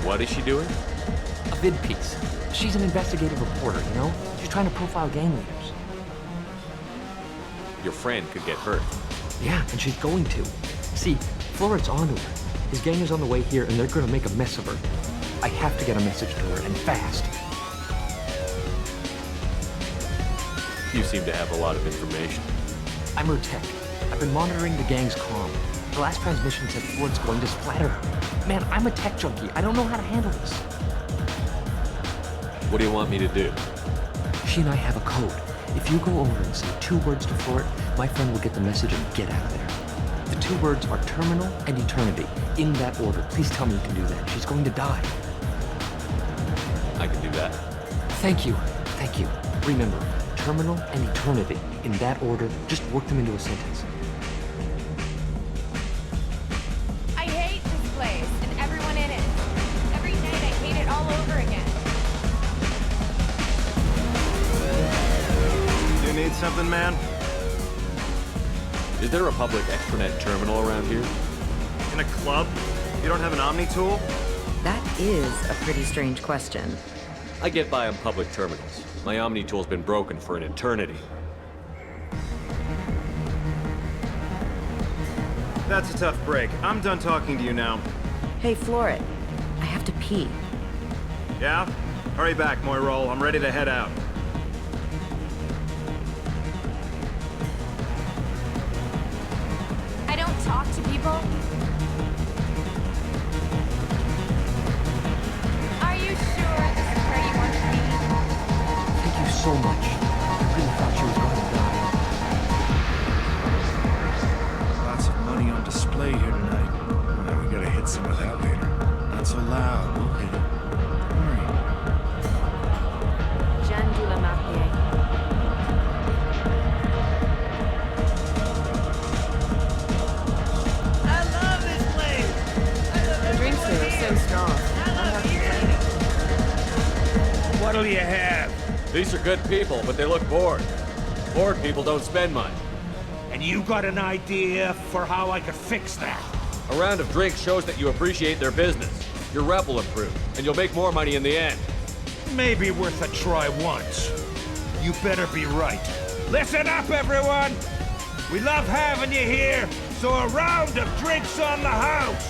What is she doing? A vid piece. She's an investigative reporter, you know? She's trying to profile gang leaders. Your friend could get hurt. Yeah, and she's going to. See, Floret's onto her. His gang is on the way here, and they're gonna make a mess of her. I have to get a message to her, and fast. You seem to have a lot of information. I'm her tech. I've been monitoring the gang's comm. The last transmission said Floret's going to splatter her. Man, I'm a tech junkie. I don't know how to handle this. What do you want me to do? She and I have a code. If you go over and say 2 words to Floret, my friend will get the message and get out of there. The 2 words are terminal and eternity. In that order. Please tell me you can do that. She's going to die. I can do that. Thank you. Thank you. Remember, terminal and eternity. In that order, just work them into a sentence. I hate this place and everyone in it. Every night I hate it all over again. You need something, man? Is there a public extranet terminal around here? In a club? You don't have an Omni tool? That is a pretty strange question. I get by on public terminals. My Omni tool's been broken for an eternity. That's a tough break. I'm done talking to you now. Hey, Floret. I have to pee. Yeah? Hurry back, Moiral. I'm ready to head out. I don't talk to people. Are you sure this is where you want to be? Thank you so much. I really thought she was going to die. Lots of money on display here tonight. Now we gotta hit some of that later. Not so loud, we'll hit it. Hurry. Jeanne de la Martier. I love this place! The drinks here are so strong. I'm not complaining. What'll you have? These are good people, but they look bored. Bored people don't spend much. And you got an idea for how I could fix that? A round of drinks shows that you appreciate their business. Your rep will improve, and you'll make more money in the end. Maybe worth a try once. You better be right. Listen up, everyone! We love having you here, so a round of drinks on the house!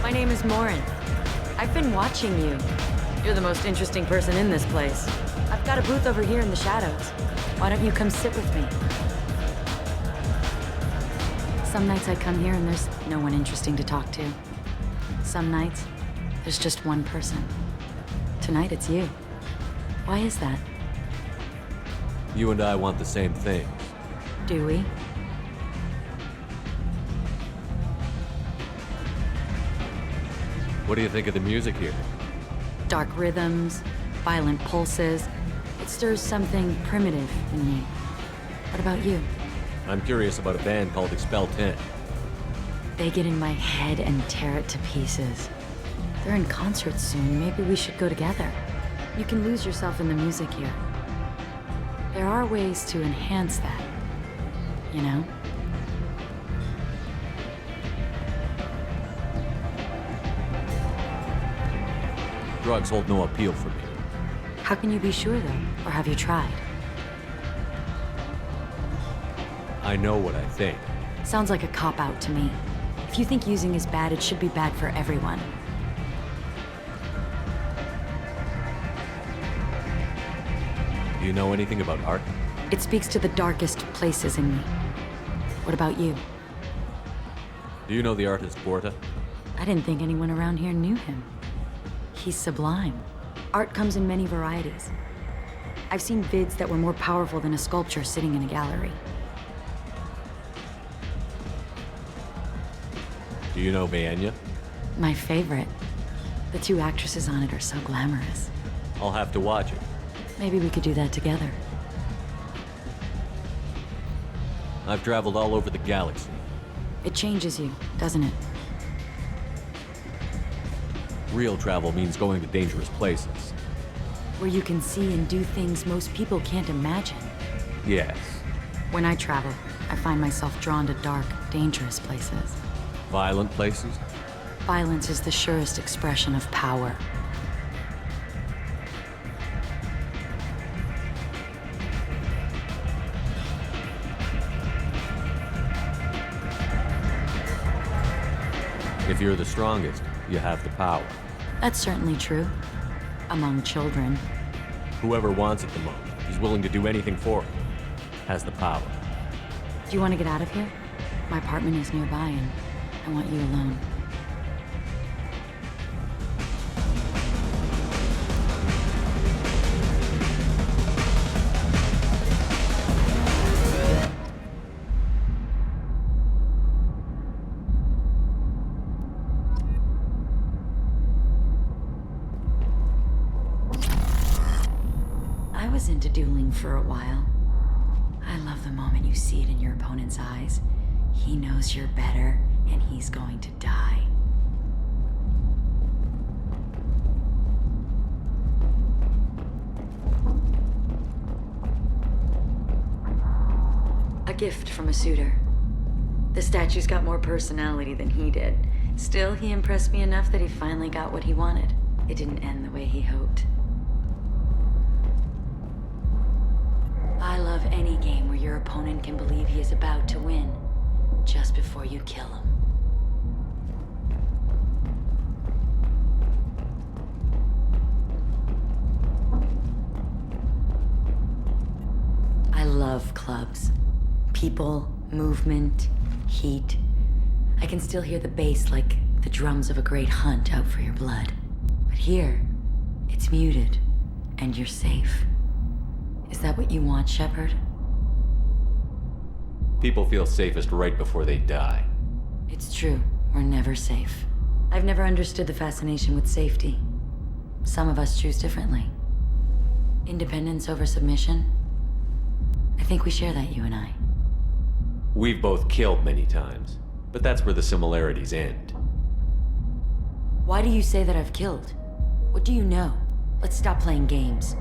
My name is Morin. I've been watching you. You're the most interesting person in this place. I've got a booth over here in the shadows. Why don't you come sit with me? Some nights I come here and there's no one interesting to talk to. Some nights, there's just one person. Tonight it's you. Why is that? You and I want the same thing. Do we? What do you think of the music here? Dark rhythms, violent pulses. It stirs something primitive in me. What about you? I'm curious about a band called Expel 10. They get in my head and tear it to pieces. They're in concert soon. Maybe we should go together. You can lose yourself in the music here. There are ways to enhance that, you know? Drugs hold no appeal for me. How can you be sure, though? Or have you tried? I know what I think. Sounds like a cop-out to me. If you think using is bad, it should be bad for everyone. Do you know anything about art? It speaks to the darkest places in me. What about you? Do you know the artist Borta? I didn't think anyone around here knew him. He's sublime. Art comes in many varieties. I've seen vids that were more powerful than a sculpture sitting in a gallery. Do you know Vaenya? My favorite. The two actresses on it are so glamorous. I'll have to watch it. Maybe we could do that together. I've traveled all over the galaxy. It changes you, doesn't it? Real travel means going to dangerous places. Where you can see and do things most people can't imagine. Yes. When I travel, I find myself drawn to dark, dangerous places. Violent places? Violence is the surest expression of power. If you're the strongest, you have the power. That's certainly true. Among children. Whoever wants it the most, is willing to do anything for it, has the power. Do you want to get out of here? My apartment is nearby and I want you alone. I was into dueling for a while. I love the moment you see it in your opponent's eyes. He knows you're better, and he's going to die. A gift from a suitor. The statue's got more personality than he did. Still, he impressed me enough that he finally got what he wanted. It didn't end the way he hoped. I love any game where your opponent can believe he is about to win, just before you kill him. I love clubs. People, movement, heat. I can still hear the bass like the drums of a great hunt out for your blood. But here, It's muted, and you're safe. Is that what you want, Shepard? People feel safest right before they die. It's true. We're never safe. I've never understood the fascination with safety. Some of us choose differently. Independence over submission? I think we share that, you and I. We've both killed many times, but that's where the similarities end. Why do you say that I've killed? What do you know? Let's stop playing games.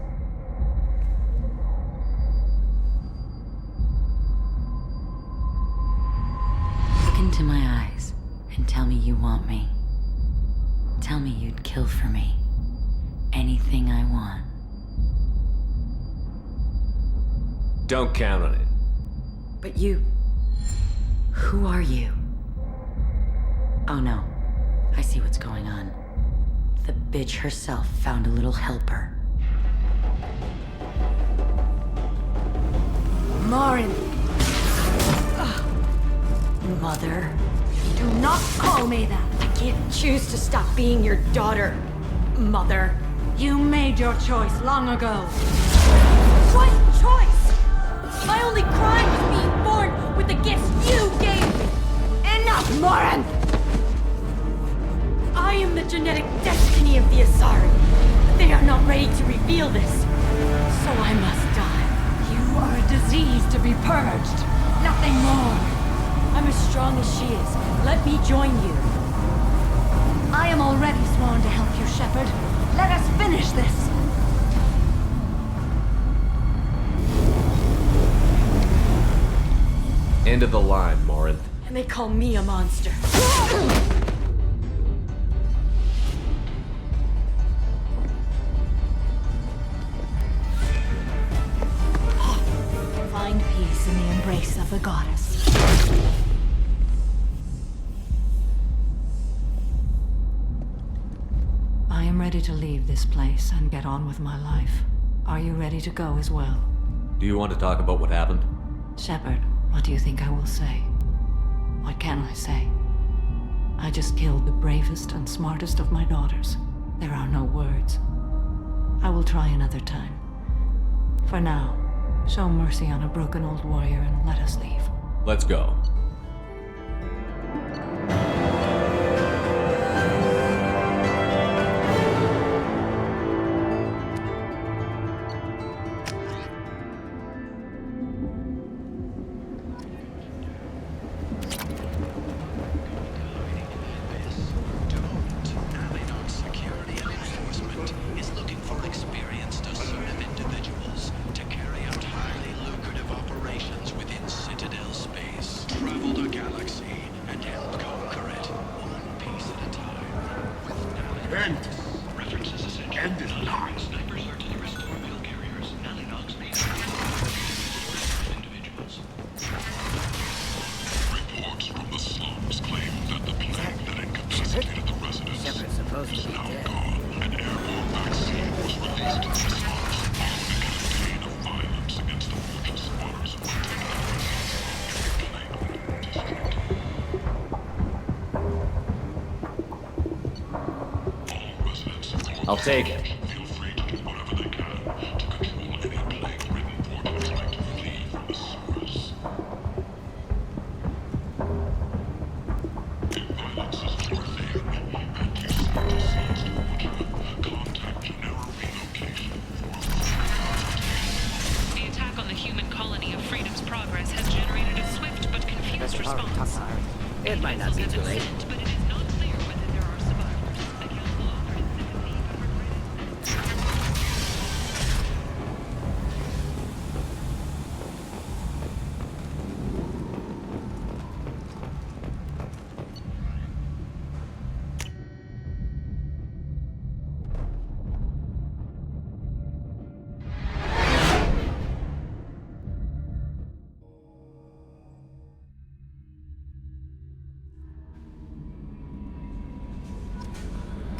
Look into my eyes and tell me you want me. Tell me you'd kill for me. Anything I want. Don't count on it. But you... Who are you? Oh no. I see what's going on. The bitch herself found a little helper. Morin! Mother. Do not call me that! I can't choose to stop being your daughter, Mother. You made your choice long ago. What choice? My only crime was being born with the gifts you gave me! Enough, Morin! I am the genetic destiny of the Asari, but they are not ready to reveal this. So I must die. You are a disease to be purged. Nothing more. I'm as strong as she is. Let me join you. I am already sworn to help you, Shepard. Let us finish this. End of the line, Morinth. And they call me a monster. Find peace in the embrace of the goddess. I am ready to leave this place and get on with my life. Are you ready to go as well? Do you want to talk about what happened? Shepard, what do you think I will say? What can I say? I just killed the bravest and smartest of my daughters. There are no words. I will try another time. For now, show mercy on a broken old warrior and let us leave. Let's go. I'll take it. The attack on the human colony of Freedom's Progress has generated a swift but confused response. It might not be too late. But it is not clear whether there are survivors. The council offers sympathy but regretted.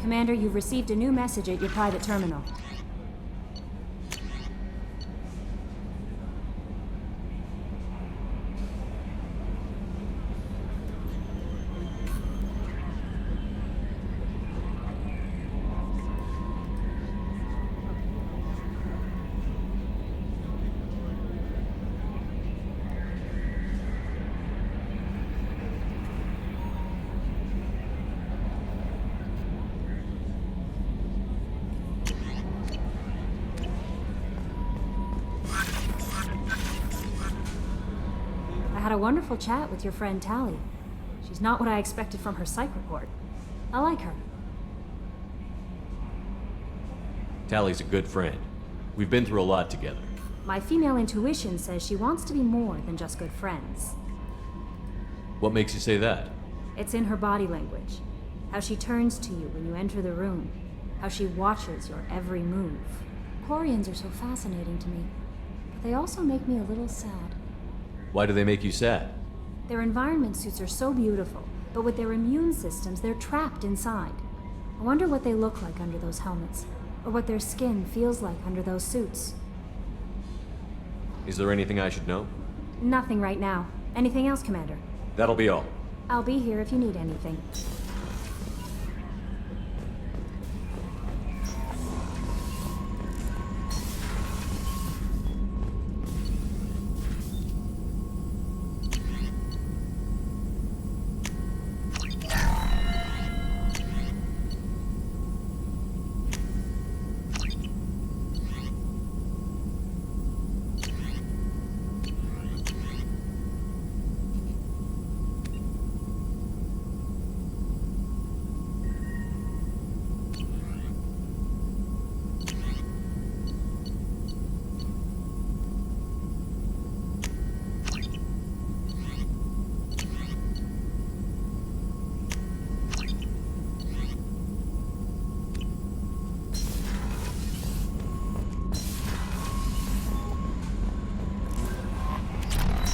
Commander, you've received a new message at your private terminal. had a wonderful chat with your friend Tali. She's not what I expected from her psych report. I like her. Tally's a good friend. We've been through a lot together. My female intuition says she wants to be more than just good friends. What makes you say that? It's in her body language. How she turns to you when you enter the room. How she watches your every move. Quarians are so fascinating to me, but they also make me a little sad. Why do they make you sad? Their environment suits are so beautiful, but with their immune systems, they're trapped inside. I wonder what they look like under those helmets, or what their skin feels like under those suits. Is there anything I should know? Nothing right now. Anything else, Commander? That'll be all. I'll be here if you need anything.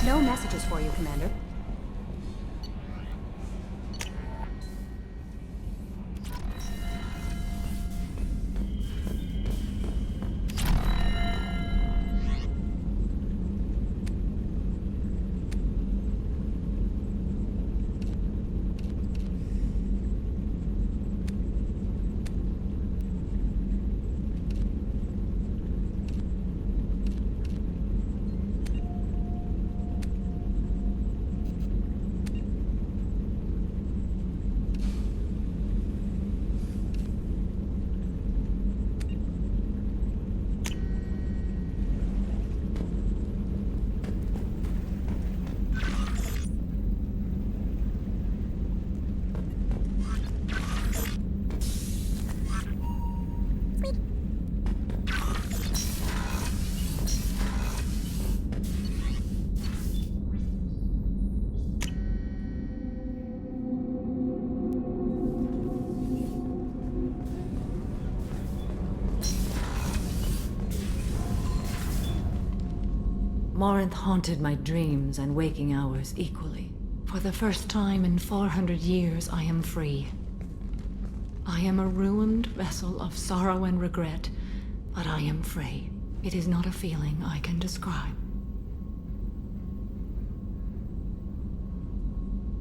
No messages for you, Commander. Morinth haunted my dreams and waking hours equally. For the first time in 400 years, I am free. I am a ruined vessel of sorrow and regret, but I am free. It is not a feeling I can describe.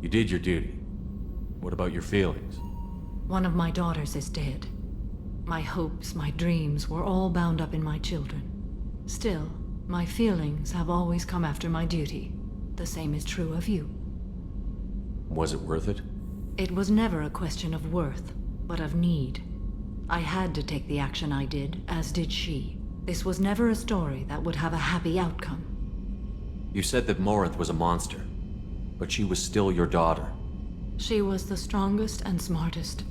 You did your duty. What about your feelings? One of my daughters is dead. My hopes, my dreams were all bound up in my children. Still, my feelings have always come after my duty. The same is true of you. Was it worth it? It was never a question of worth, but of need. I had to take the action I did, as did she. This was never a story that would have a happy outcome. You said that Morinth was a monster, but she was still your daughter. She was the strongest and smartest.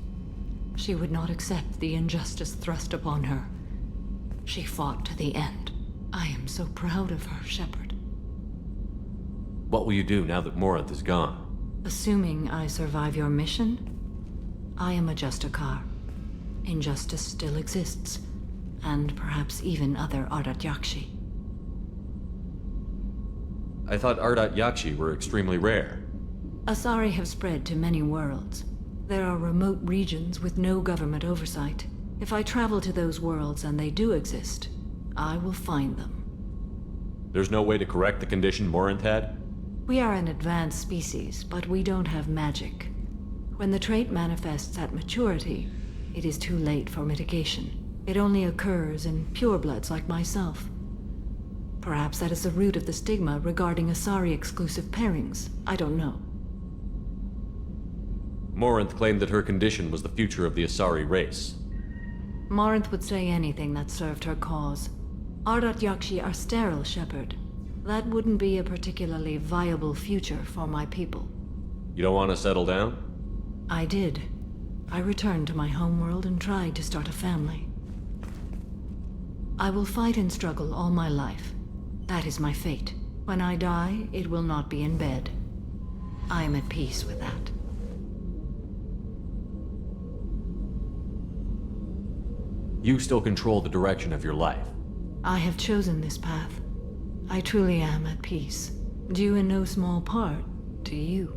She would not accept the injustice thrust upon her. She fought to the end. I am so proud of her, Shepard. What will you do now that Morinth is gone? Assuming I survive your mission, I am a Justicar. Injustice still exists, and perhaps even other Ardat Yakshi. I thought Ardat Yakshi were extremely rare. Asari have spread to many worlds. There are remote regions with no government oversight. If I travel to those worlds and they do exist, I will find them. There's no way to correct the condition Morinth had? We are an advanced species, but we don't have magic. When the trait manifests at maturity, it is too late for mitigation. It only occurs in purebloods like myself. Perhaps that is the root of the stigma regarding Asari-exclusive pairings. I don't know. Morinth claimed that her condition was the future of the Asari race. Morinth would say anything that served her cause. Ardat Yakshi are sterile, Shepard. That wouldn't be a particularly viable future for my people. You don't want to settle down? I did. I returned to my homeworld and tried to start a family. I will fight and struggle all my life. That is my fate. When I die, it will not be in bed. I am at peace with that. You still control the direction of your life. I have chosen this path. I truly am at peace, due in no small part to you.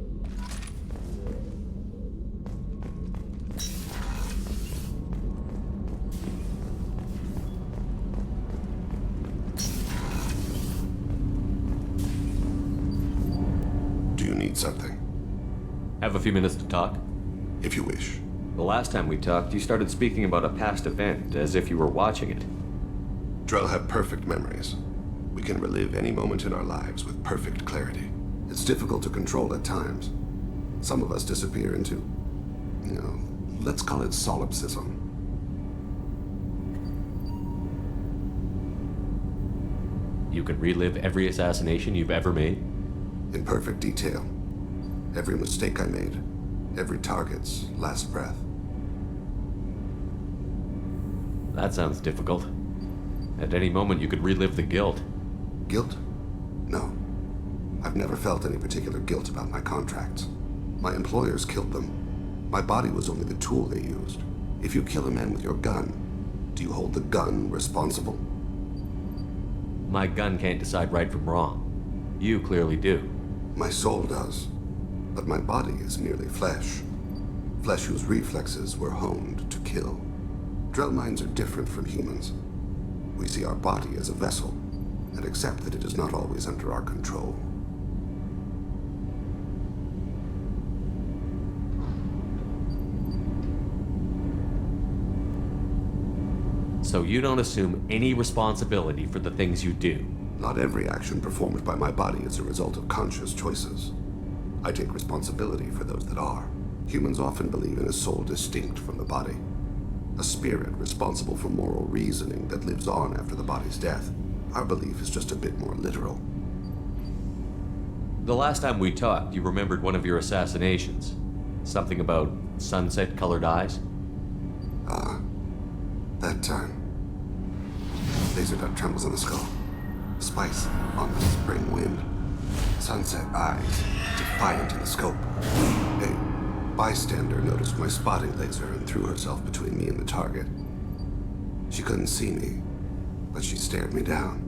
Do you need something? Have a few minutes to talk? If you wish. The last time we talked, you started speaking about a past event, as if you were watching it. Drell have perfect memories. We can relive any moment in our lives with perfect clarity. It's difficult to control at times. Some of us disappear into, let's call it solipsism. You can relive every assassination you've ever made? In perfect detail. Every mistake I made. Every target's last breath. That sounds difficult. At any moment, you could relive the guilt. Guilt? No. I've never felt any particular guilt about my contracts. My employers killed them. My body was only the tool they used. If you kill a man with your gun, do you hold the gun responsible? My gun can't decide right from wrong. You clearly do. My soul does. But my body is merely flesh. Flesh whose reflexes were honed to kill. Drell minds are different from humans. We see our body as a vessel, and accept that it is not always under our control. So you don't assume any responsibility for the things you do? Not every action performed by my body is a result of conscious choices. I take responsibility for those that are. Humans often believe in a soul distinct from the body. A spirit responsible for moral reasoning that lives on after the body's death. Our belief is just a bit more literal. The last time we talked, you remembered one of your assassinations. Something about sunset-colored eyes? That time. Laser dot trembles on the skull. Spice on the spring wind. Sunset eyes, defiant in the scope. A bystander noticed my spotting laser and threw herself between me and the target. She couldn't see me, but she stared me down.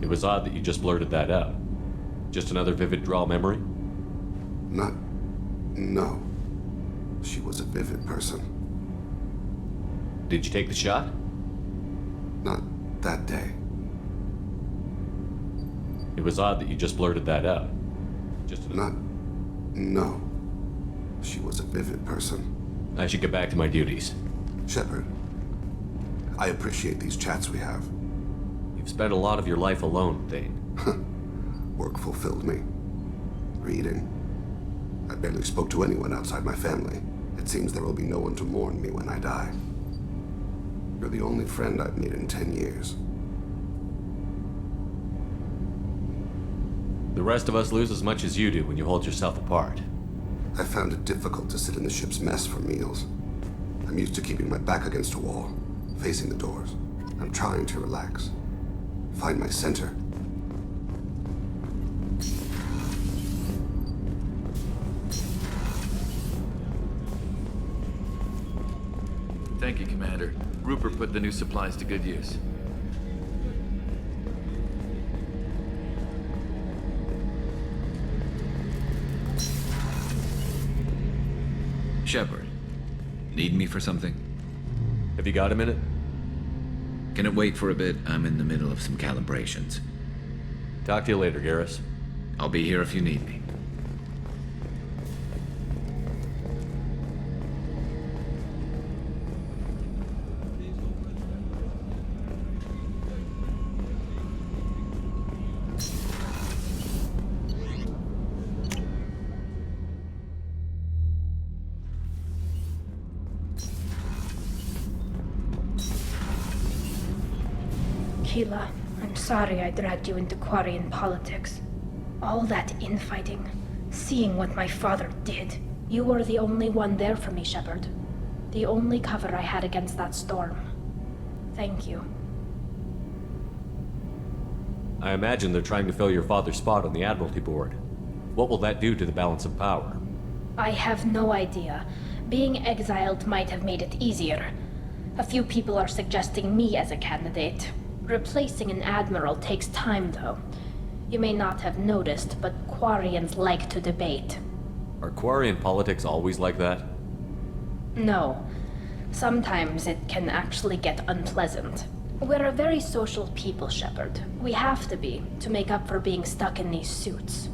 It was odd that you just blurted that out. Just another vivid Drell memory? No. She was a vivid person. Did you take the shot? Not that day. It was odd that you just blurted that out. No. She was a vivid person. I should get back to my duties. Shepard, I appreciate these chats we have. You've spent a lot of your life alone, Thane. Work fulfilled me. Reading. I barely spoke to anyone outside my family. It seems there will be no one to mourn me when I die. You're the only friend I've made in 10 years. The rest of us lose as much as you do when you hold yourself apart. I found it difficult to sit in the ship's mess for meals. I'm used to keeping my back against a wall, facing the doors. I'm trying to relax. Find my center. Thank you, Commander. Rupert put the new supplies to good use. Shepard, need me for something? Have you got a minute? Can it wait for a bit? I'm in the middle of some calibrations. Talk to you later, Garrus. I'll be here if you need me. Tila, I'm sorry I dragged you into Quarian politics. All that infighting, seeing what my father did. You were the only one there for me, Shepard. The only cover I had against that storm. Thank you. I imagine they're trying to fill your father's spot on the Admiralty Board. What will that do to the balance of power? I have no idea. Being exiled might have made it easier. A few people are suggesting me as a candidate. Replacing an admiral takes time, though. You may not have noticed, but Quarians like to debate. Are Quarian politics always like that? No. Sometimes it can actually get unpleasant. We're a very social people, Shepard. We have to be, to make up for being stuck in these suits.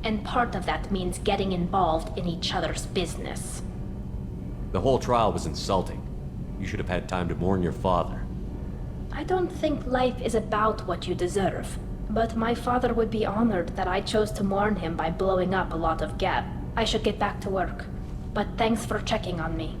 And part of that means getting involved in each other's business. The whole trial was insulting. You should have had time to mourn your father. I don't think life is about what you deserve. But my father would be honored that I chose to mourn him by blowing up a lot of Geb. I should get back to work. But thanks for checking on me.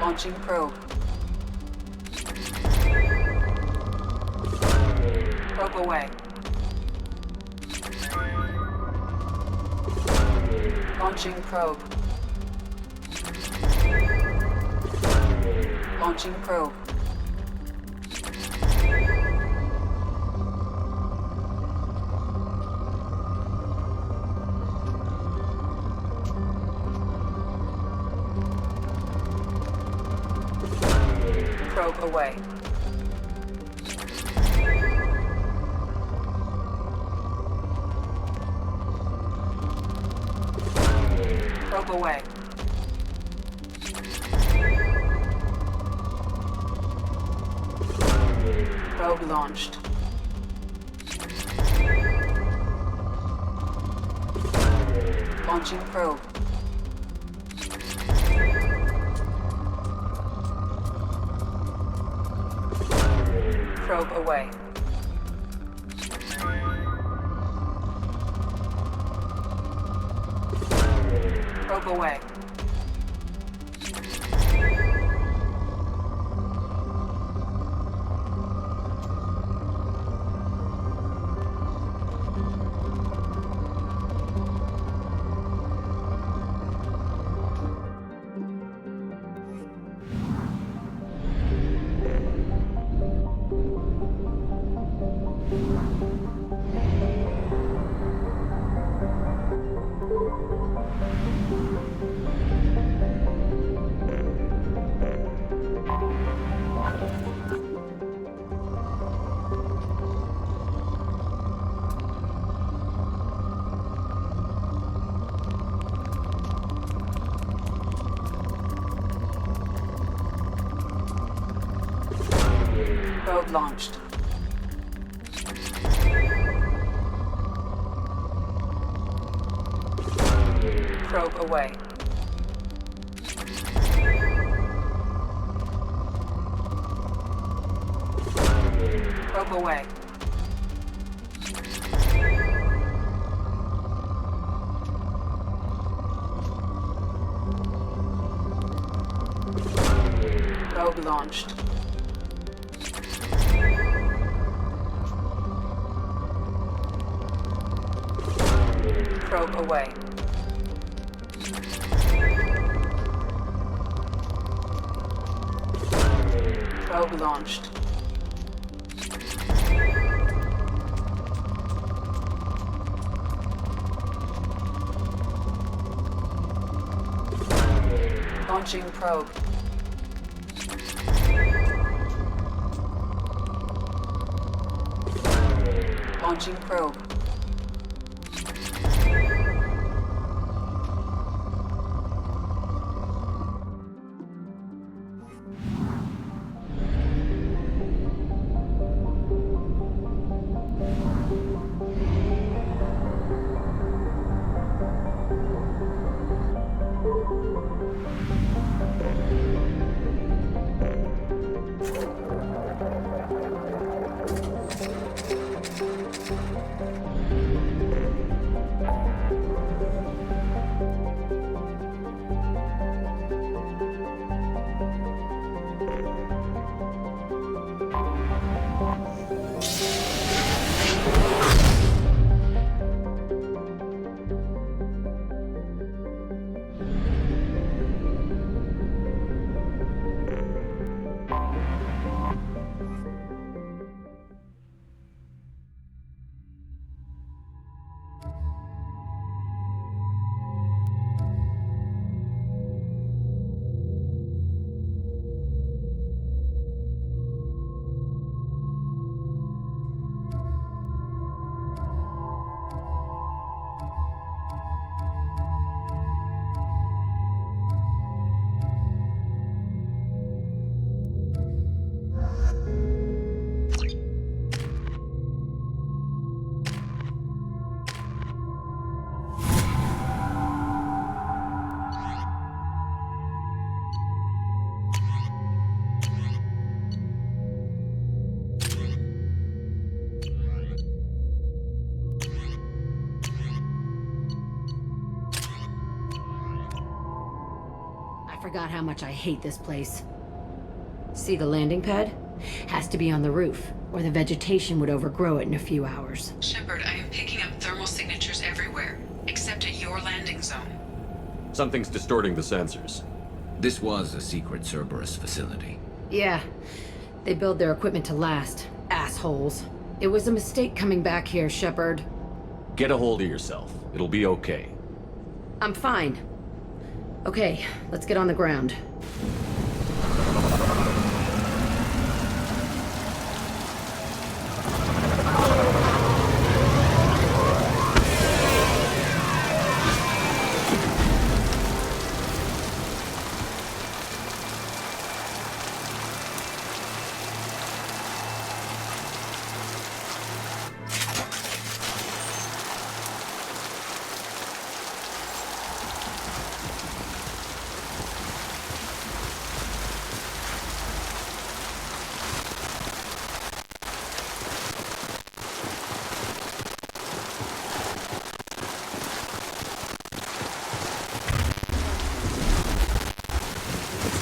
Launching probe. Probe away. Launching probe. Launching probe. Probe away. Probe away. Probe launched. Launching probe. Probe away. Probe away. Probe launched. Probe away. Probe away. Probe launched. Probe away. Probe launched. Launching probe. Launching probe. I forgot how much I hate this place. See the landing pad? Has to be on the roof, or the vegetation would overgrow it in a few hours. Shepard, I am picking up thermal signatures everywhere, except at your landing zone. Something's distorting the sensors. This was a secret Cerberus facility. Yeah, they build their equipment to last. Assholes. It was a mistake coming back here, Shepard. Get a hold of yourself. It'll be okay. I'm fine. Okay, let's get on the ground.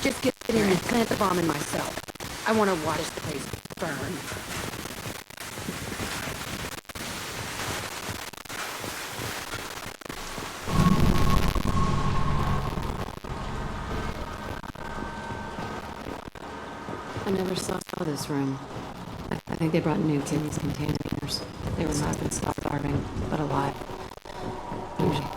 Just get in here and plant the bomb in myself. I want to watch the place burn. I never saw this room. I think they brought nukes in these containers. They were not starving, but alive. Usually.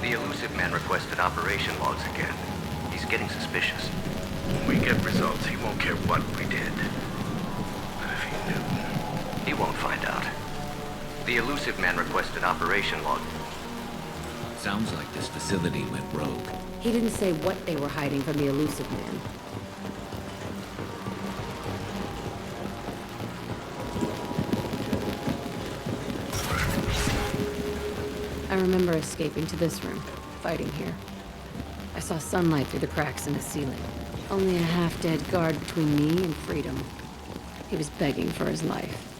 The Elusive Man requested operation logs again. He's getting suspicious. When we get results, he won't care what we did. But if he knew... He won't find out. The Elusive Man requested operation log. Sounds like this facility went rogue. He didn't say what they were hiding from the Elusive Man. remember escaping to this room, fighting here. I saw sunlight through the cracks in the ceiling. Only a half-dead guard between me and freedom. He was begging for his life.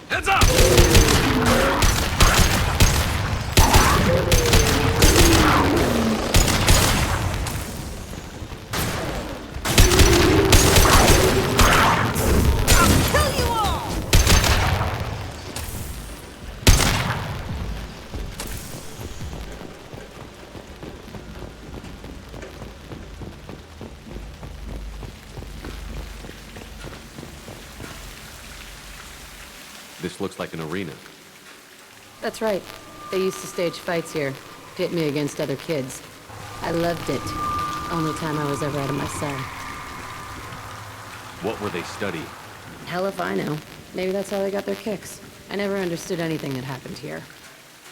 Heads up! This looks like an arena. That's right. They used to stage fights here, pit me against other kids. I loved it. Only time I was ever out of my cell. What were they studying? Hell if I know. Maybe that's how they got their kicks. I never understood anything that happened here.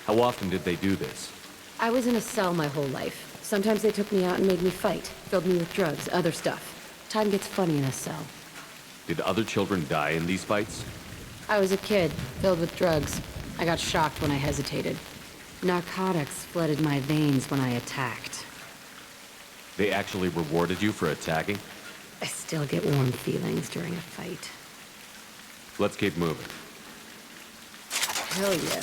How often did they do this? I was in a cell my whole life. Sometimes they took me out and made me fight, filled me with drugs, other stuff. Time gets funny in a cell. Did other children die in these fights? I was a kid, filled with drugs. I got shocked when I hesitated. Narcotics flooded my veins when I attacked. They actually rewarded you for attacking? I still get warm feelings during a fight. Let's keep moving. Hell yeah.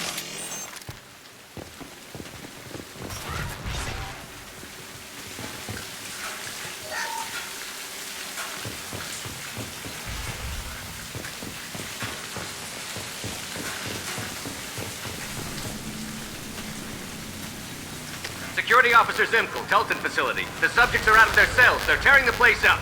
Security Officer Zimkel, Telton facility. The subjects are out of their cells. They're tearing the place up.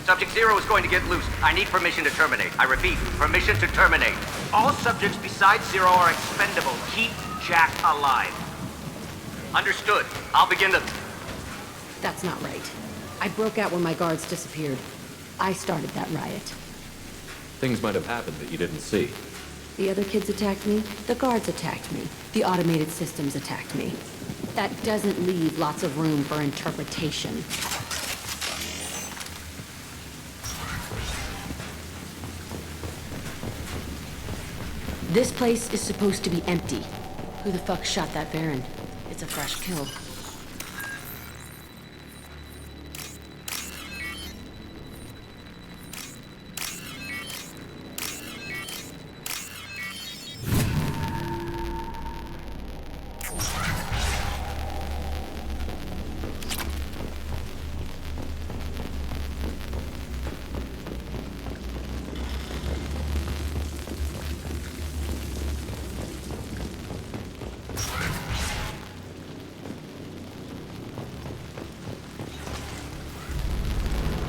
Subject Zero is going to get loose. I need permission to terminate. I repeat, permission to terminate. All subjects besides Zero are expendable. Keep Jack alive. Understood. I'll begin the... That's not right. I broke out when my guards disappeared. I started that riot. Things might have happened that you didn't see. The other kids attacked me. The guards attacked me. The automated systems attacked me. That doesn't leave lots of room for interpretation. This place is supposed to be empty. Who the fuck shot that Baron? It's a fresh kill.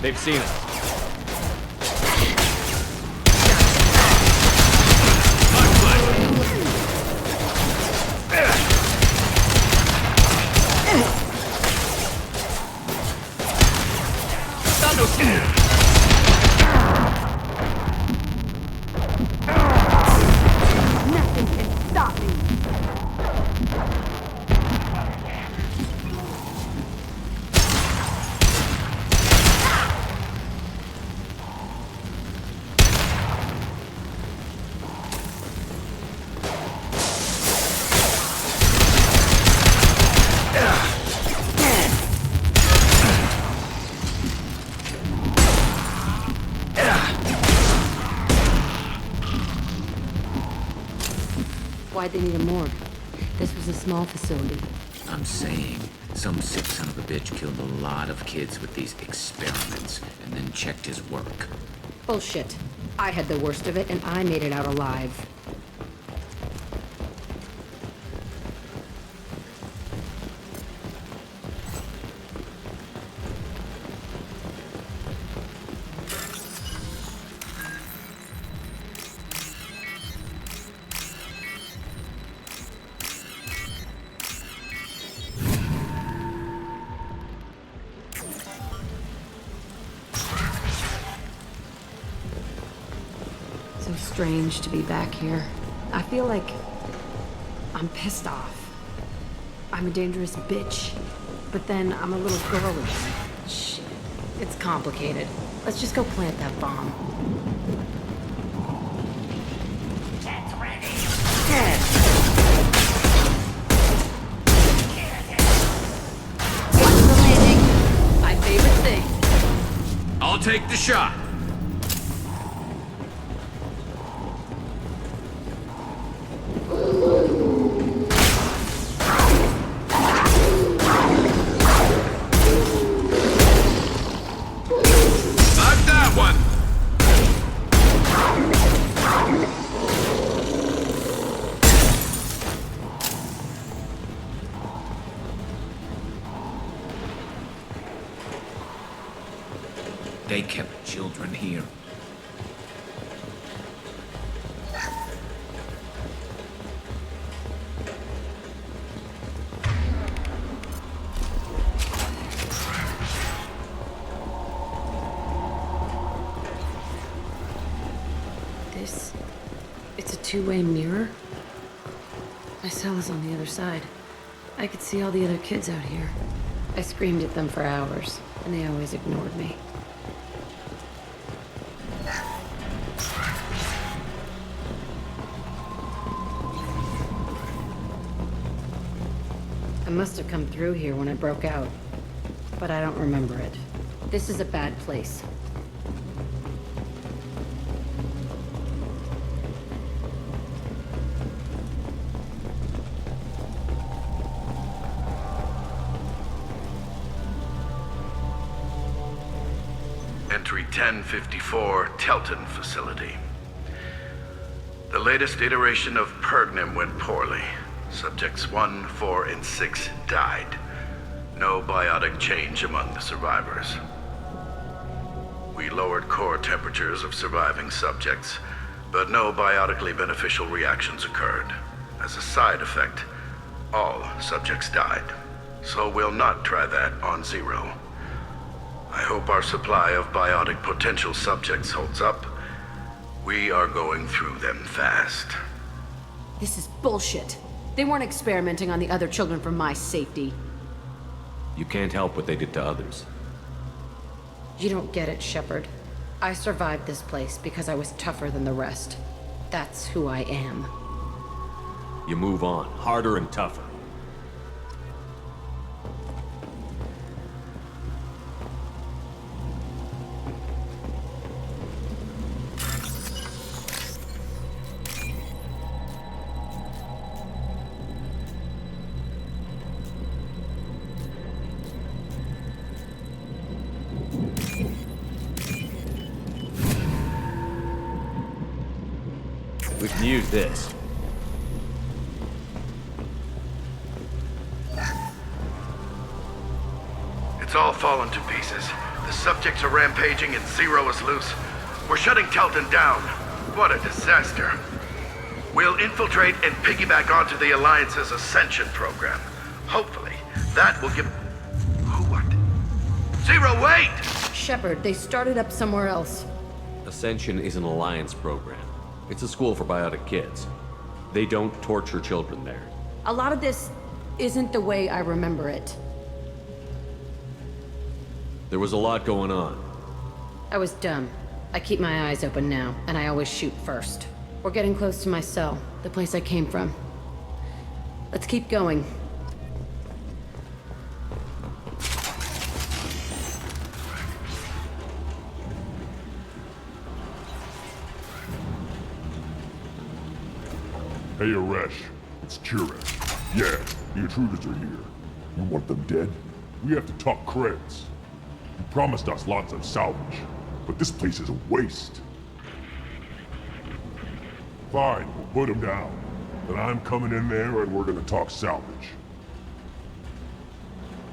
They've seen us. Nothing can stop me. Why'd they need a morgue? This was a small facility. I'm saying, some sick son of a bitch killed a lot of kids with these experiments and then checked his work. Bullshit. I had the worst of it, and I made it out alive. So strange to be back here. I feel like I'm pissed off. I'm a dangerous bitch, but then I'm a little girlish. Shit, it's complicated. Let's just go plant that bomb. Jet's ready. Ted! My favorite thing. I'll take the shot. Not that one. They kept children here. It's a two-way mirror. My cell is on the other side. I could see all the other kids out here. I screamed at them for hours, and they always ignored me. I must have come through here when I broke out, but I don't remember it. This is a bad place. Entry 1054, Telton facility. The latest iteration of Pergnim went poorly. Subjects 1, 4, and 6 died. No biotic change among the survivors. We lowered core temperatures of surviving subjects, but no biotically beneficial reactions occurred. As a side effect, all subjects died. So we'll not try that on Zero. I hope our supply of biotic potential subjects holds up. We are going through them fast. This is bullshit. They weren't experimenting on the other children for my safety. You can't help what they did to others. You don't get it, Shepard. I survived this place because I was tougher than the rest. That's who I am. You move on, harder and tougher. We can use this. It's all fallen to pieces. The subjects are rampaging and Zero is loose. We're shutting Telton down. What a disaster. We'll infiltrate and piggyback onto the Alliance's Ascension program. Hopefully, that will give... What? Zero, wait! Shepard, they started up somewhere else. Ascension is an Alliance program. It's a school for biotic kids. They don't torture children there. A lot of this isn't the way I remember it. There was a lot going on. I was dumb. I keep my eyes open now, and I always shoot first. We're getting close to my cell, the place I came from. Let's keep going. Hey, Aresh. It's Kira. Yeah, the intruders are here. You want them dead? We have to talk creds. You promised us lots of salvage, but this place is a waste. Fine, we'll put them down. Then I'm coming in there and we're gonna talk salvage.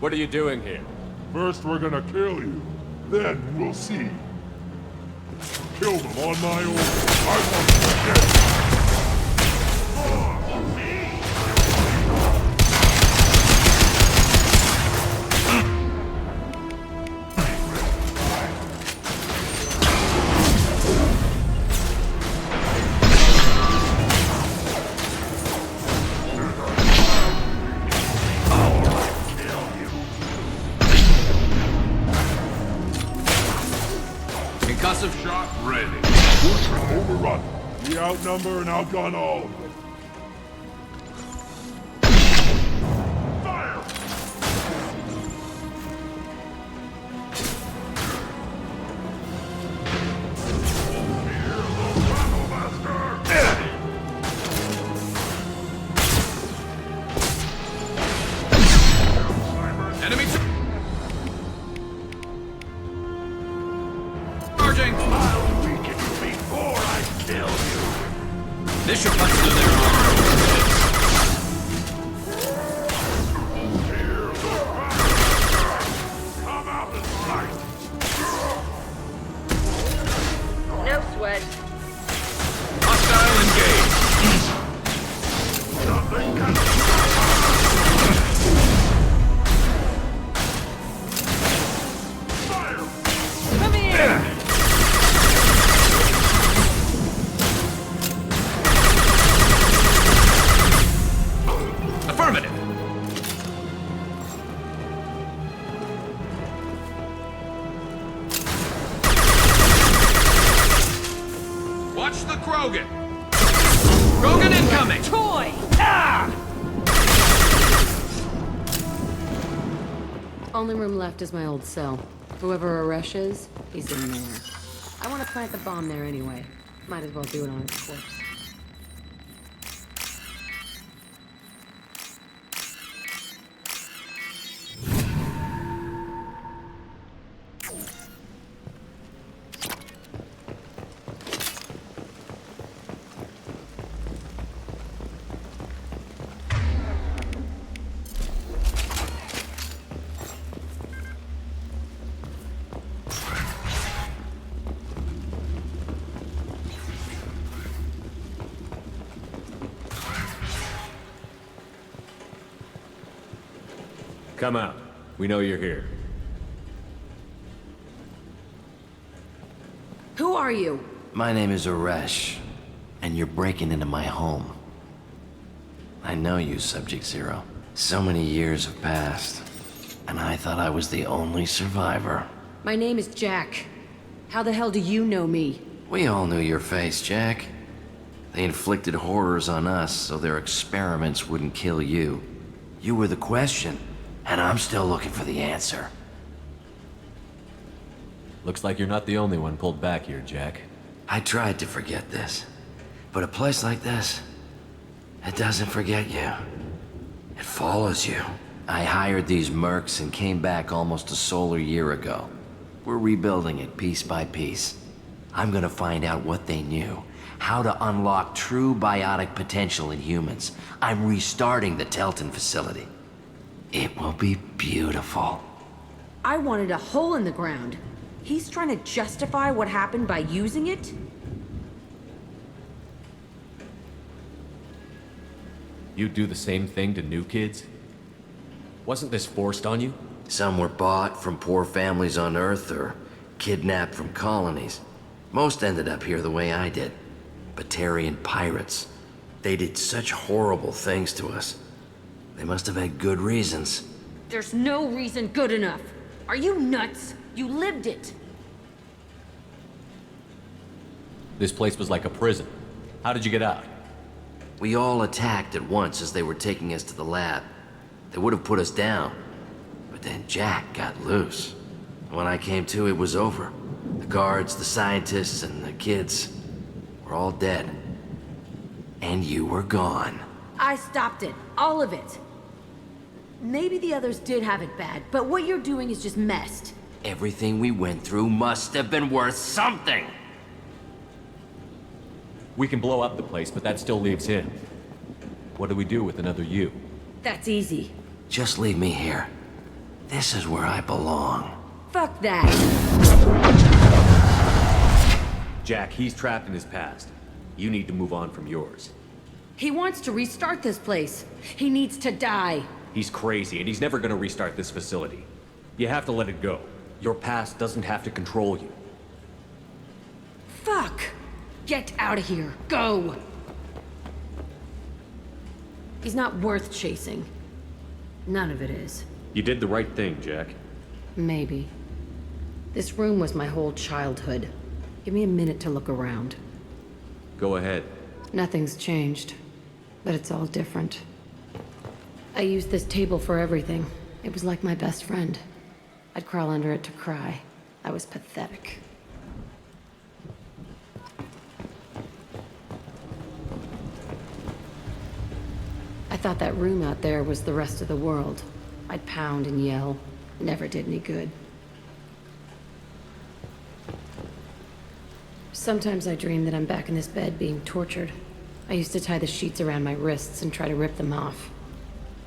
What are you doing here? First we're gonna kill you. Then we'll see. Kill them on my order. I want them dead. Overrun. We outnumber and outgun all of them. Enemy charging! I'll weaken you before I kill you. This should punch through their armor. Come out and fight. No sweat. Hostile engaged. Nothing can Come here! Affirmative. Watch the Krogan. Krogan incoming. Toy! Only room left is my old cell. Whoever Aresh is, he's in there. I want to plant the bomb there anyway. Might as well do it on his corpse. Come out. We know you're here. Who are you? My name is Aresh, and you're breaking into my home. I know you, Subject-Zero. So many years have passed, and I thought I was the only survivor. My name is Jack. How the hell do you know me? We all knew your face, Jack. They inflicted horrors on us so their experiments wouldn't kill you. You were the question, and I'm still looking for the answer. Looks like you're not the only one pulled back here, Jack. I tried to forget this, but a place like this, it doesn't forget you. It follows you. I hired these mercs and came back almost a solar year ago. We're rebuilding it piece by piece. I'm gonna find out what they knew, how to unlock true biotic potential in humans. I'm restarting the Telton facility. It will be beautiful. I wanted a hole in the ground. He's trying to justify what happened by using it? You'd do the same thing to new kids? Wasn't this forced on you? Some were bought from poor families on Earth or kidnapped from colonies. Most ended up here the way I did. Batarian pirates. They did such horrible things to us. They must have had good reasons. There's no reason good enough. Are you nuts? You lived it. This place was like a prison. How did you get out? We all attacked at once as they were taking us to the lab. They would have put us down. But then Jack got loose. When I came to, it was over. The guards, the scientists, and the kids were all dead. And you were gone. I stopped it. All of it. Maybe the others did have it bad, but what you're doing is just messed. Everything we went through must have been worth something. We can blow up the place, but that still leaves him. What do we do with another you? That's easy. Just leave me here. This is where I belong. Fuck that. Jack, he's trapped in his past. You need to move on from yours. He wants to restart this place. He needs to die. He's crazy, and he's never gonna restart this facility. You have to let it go. Your past doesn't have to control you. Fuck! Get out of here. Go! He's not worth chasing. None of it is. You did the right thing, Jack. Maybe. This room was my whole childhood. Give me a minute to look around. Go ahead. Nothing's changed, but it's all different. I used this table for everything. It was like my best friend. I'd crawl under it to cry. I was pathetic. I thought that room out there was the rest of the world. I'd pound and yell. Never did any good. Sometimes I dream that I'm back in this bed being tortured. I used to tie the sheets around my wrists and try to rip them off.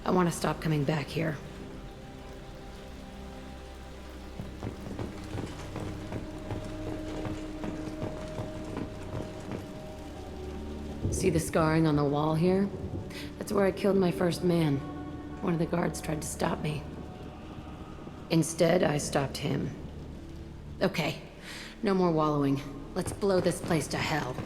I want to stop coming back here. See the scarring on the wall here? That's where I killed my first man. One of the guards tried to stop me. Instead, I stopped him. Okay, no more wallowing. Let's blow this place to hell.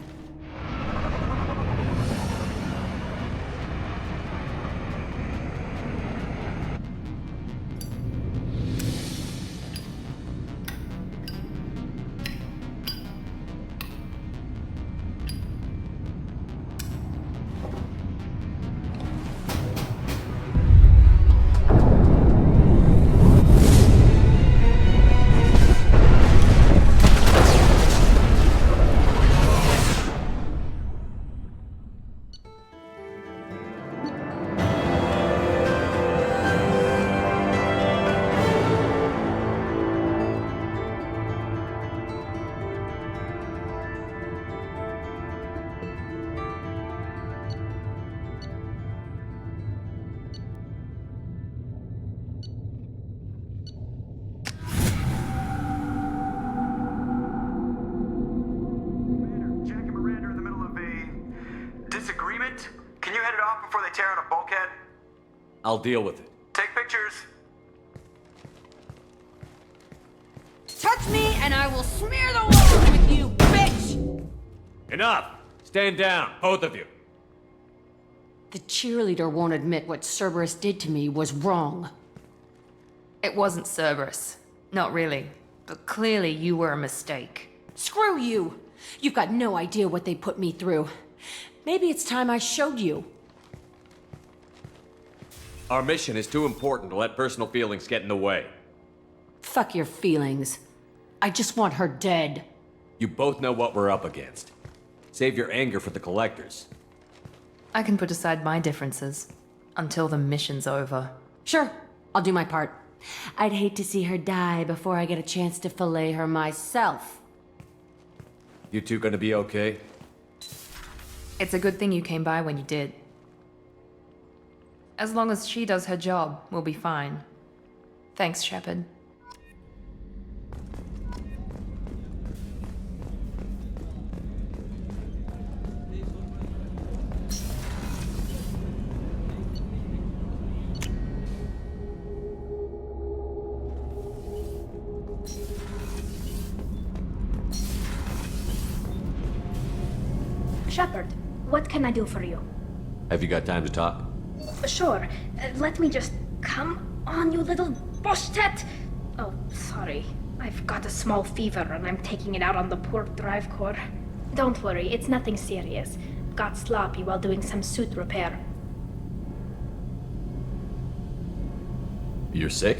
I'll deal with it. Take pictures. Touch me and I will smear the walls with you, bitch! Enough! Stand down, both of you. The cheerleader won't admit what Cerberus did to me was wrong. It wasn't Cerberus. Not really. But clearly you were a mistake. Screw you! You've got no idea what they put me through. Maybe it's time I showed you. Our mission is too important to let personal feelings get in the way. Fuck your feelings. I just want her dead. You both know what we're up against. Save your anger for the collectors. I can put aside my differences until the mission's over. Sure, I'll do my part. I'd hate to see her die before I get a chance to fillet her myself. You two gonna be okay? It's a good thing you came by when you did. As long as she does her job, we'll be fine. Thanks, Shepard. Shepard, what can I do for you? Have you got time to talk? Sure. Let me just... Come on, you little boshtet! Oh, sorry. I've got a small fever and I'm taking it out on the poor drive core. Don't worry, it's nothing serious. Got sloppy while doing some suit repair. You're sick?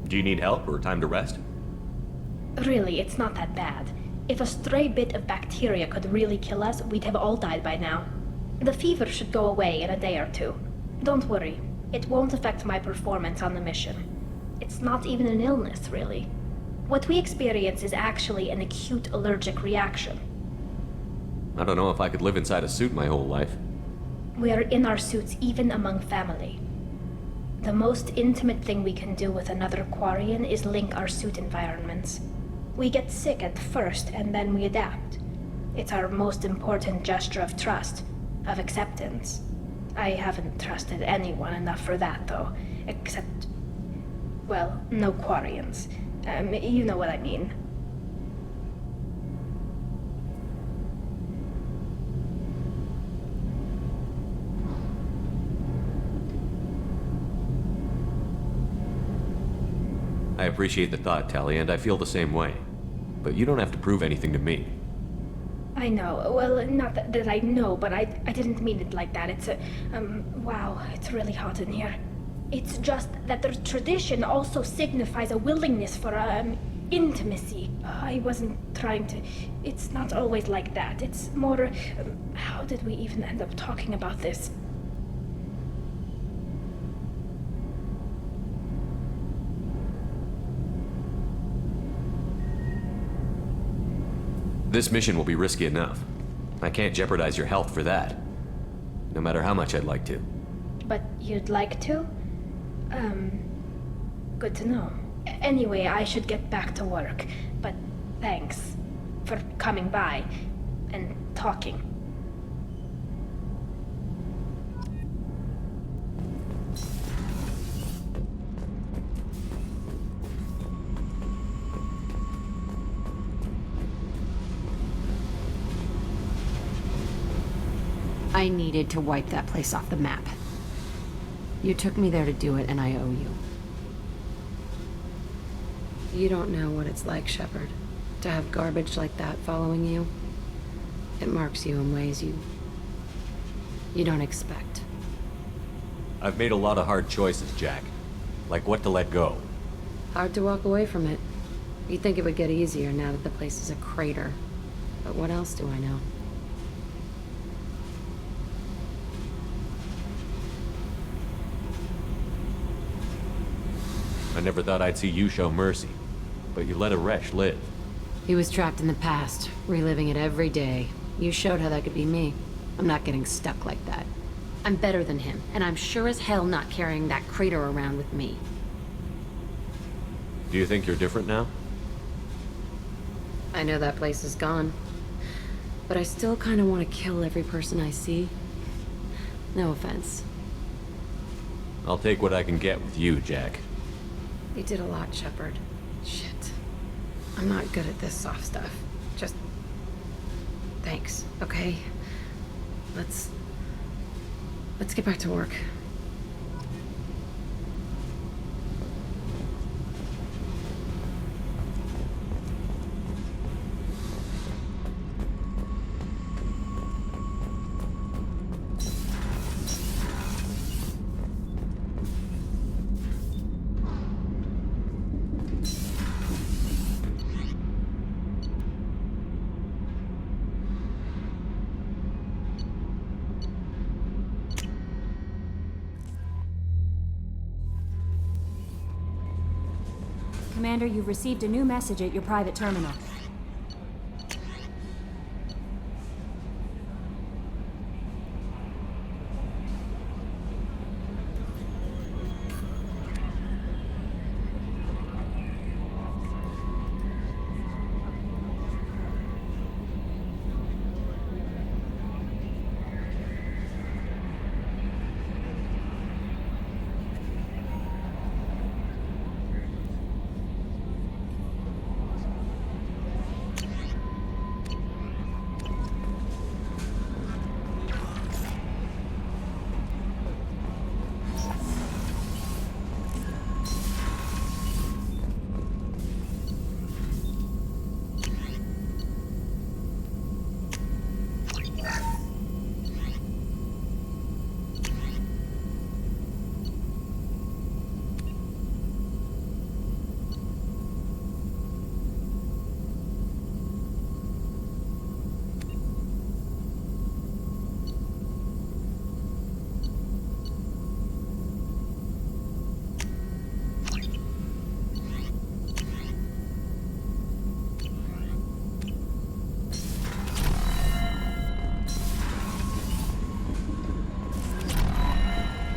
Do you need help or time to rest? Really, it's not that bad. If a stray bit of bacteria could really kill us, we'd have all died by now. The fever should go away in a day or two. Don't worry, it won't affect my performance on the mission. It's not even an illness, really. What we experience is actually an acute allergic reaction. I don't know if I could live inside a suit my whole life. We are in our suits even among family. The most intimate thing we can do with another Quarian is link our suit environments. We get sick at first and then we adapt. It's our most important gesture of trust, of acceptance. I haven't trusted anyone enough for that, though. Except... well, no Quarians. You know what I mean. I appreciate the thought, Tali, and I feel the same way. But you don't have to prove anything to me. I know. Well, not that I know, but I didn't mean it like that. It's wow, it's really hot in here. It's just that the tradition also signifies a willingness for, intimacy. I wasn't trying to... It's not always like that. It's more... how did we even end up talking about this? This mission will be risky enough. I can't jeopardize your health for that. No matter how much I'd like to. But you'd like to? Good to know. Anyway, I should get back to work. But thanks for coming by and talking. I needed to wipe that place off the map. You took me there to do it, and I owe you. You don't know what it's like, Shepard, to have garbage like that following you. It marks you in ways you don't expect. I've made a lot of hard choices, Jack. Like what to let go. Hard to walk away from it. You'd think it would get easier now that the place is a crater. But what else do I know? I never thought I'd see you show mercy, but you let a wretch live. He was trapped in the past, reliving it every day. You showed how that could be me. I'm not getting stuck like that. I'm better than him, and I'm sure as hell not carrying that crater around with me. Do you think you're different now? I know that place is gone, but I still kind of want to kill every person I see. No offense. I'll take what I can get with you, Jack. You did a lot, Shepard. Shit. I'm not good at this soft stuff. Just... thanks, okay? Let's get back to work. Commander, you've received a new message at your private terminal.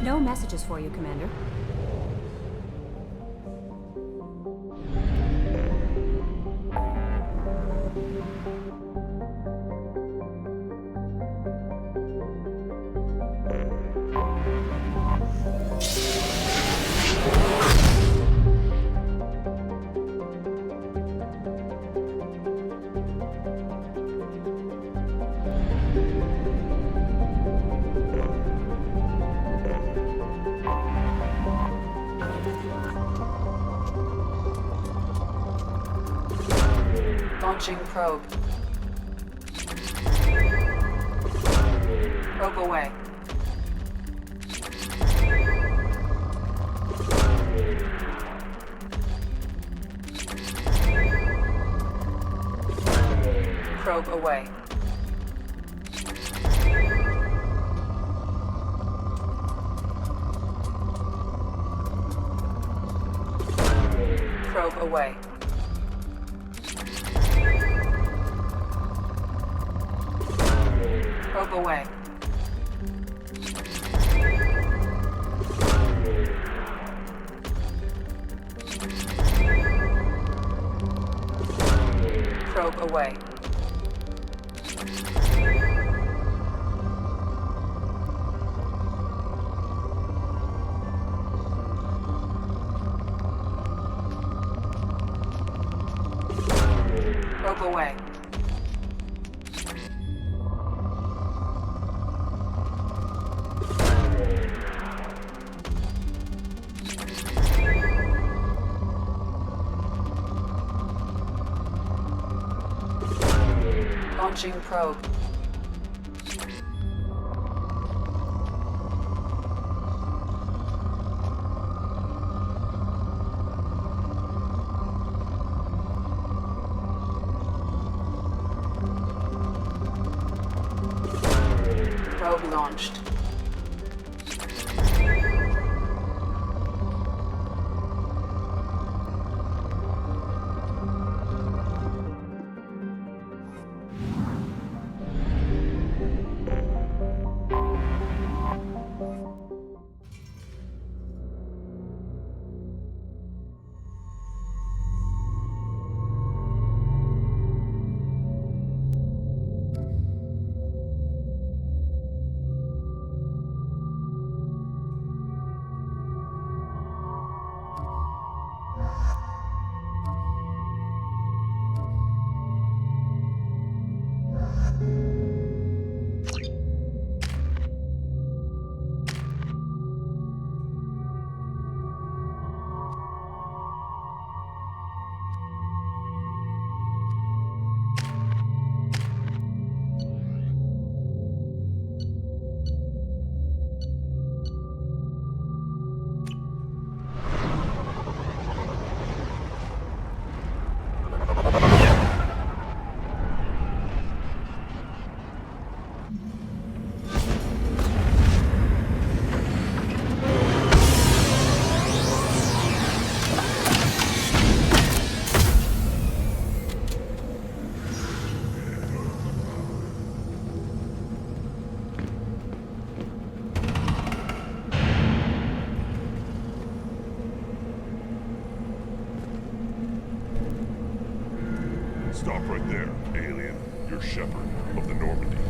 No messages for you, Commander. Launching probe. Probe away. Probe away. Probe away. Probe away. Probe away. Probe away. Launching probe. Probe launched. Stop right there, alien. You're Shepard of the Normandy.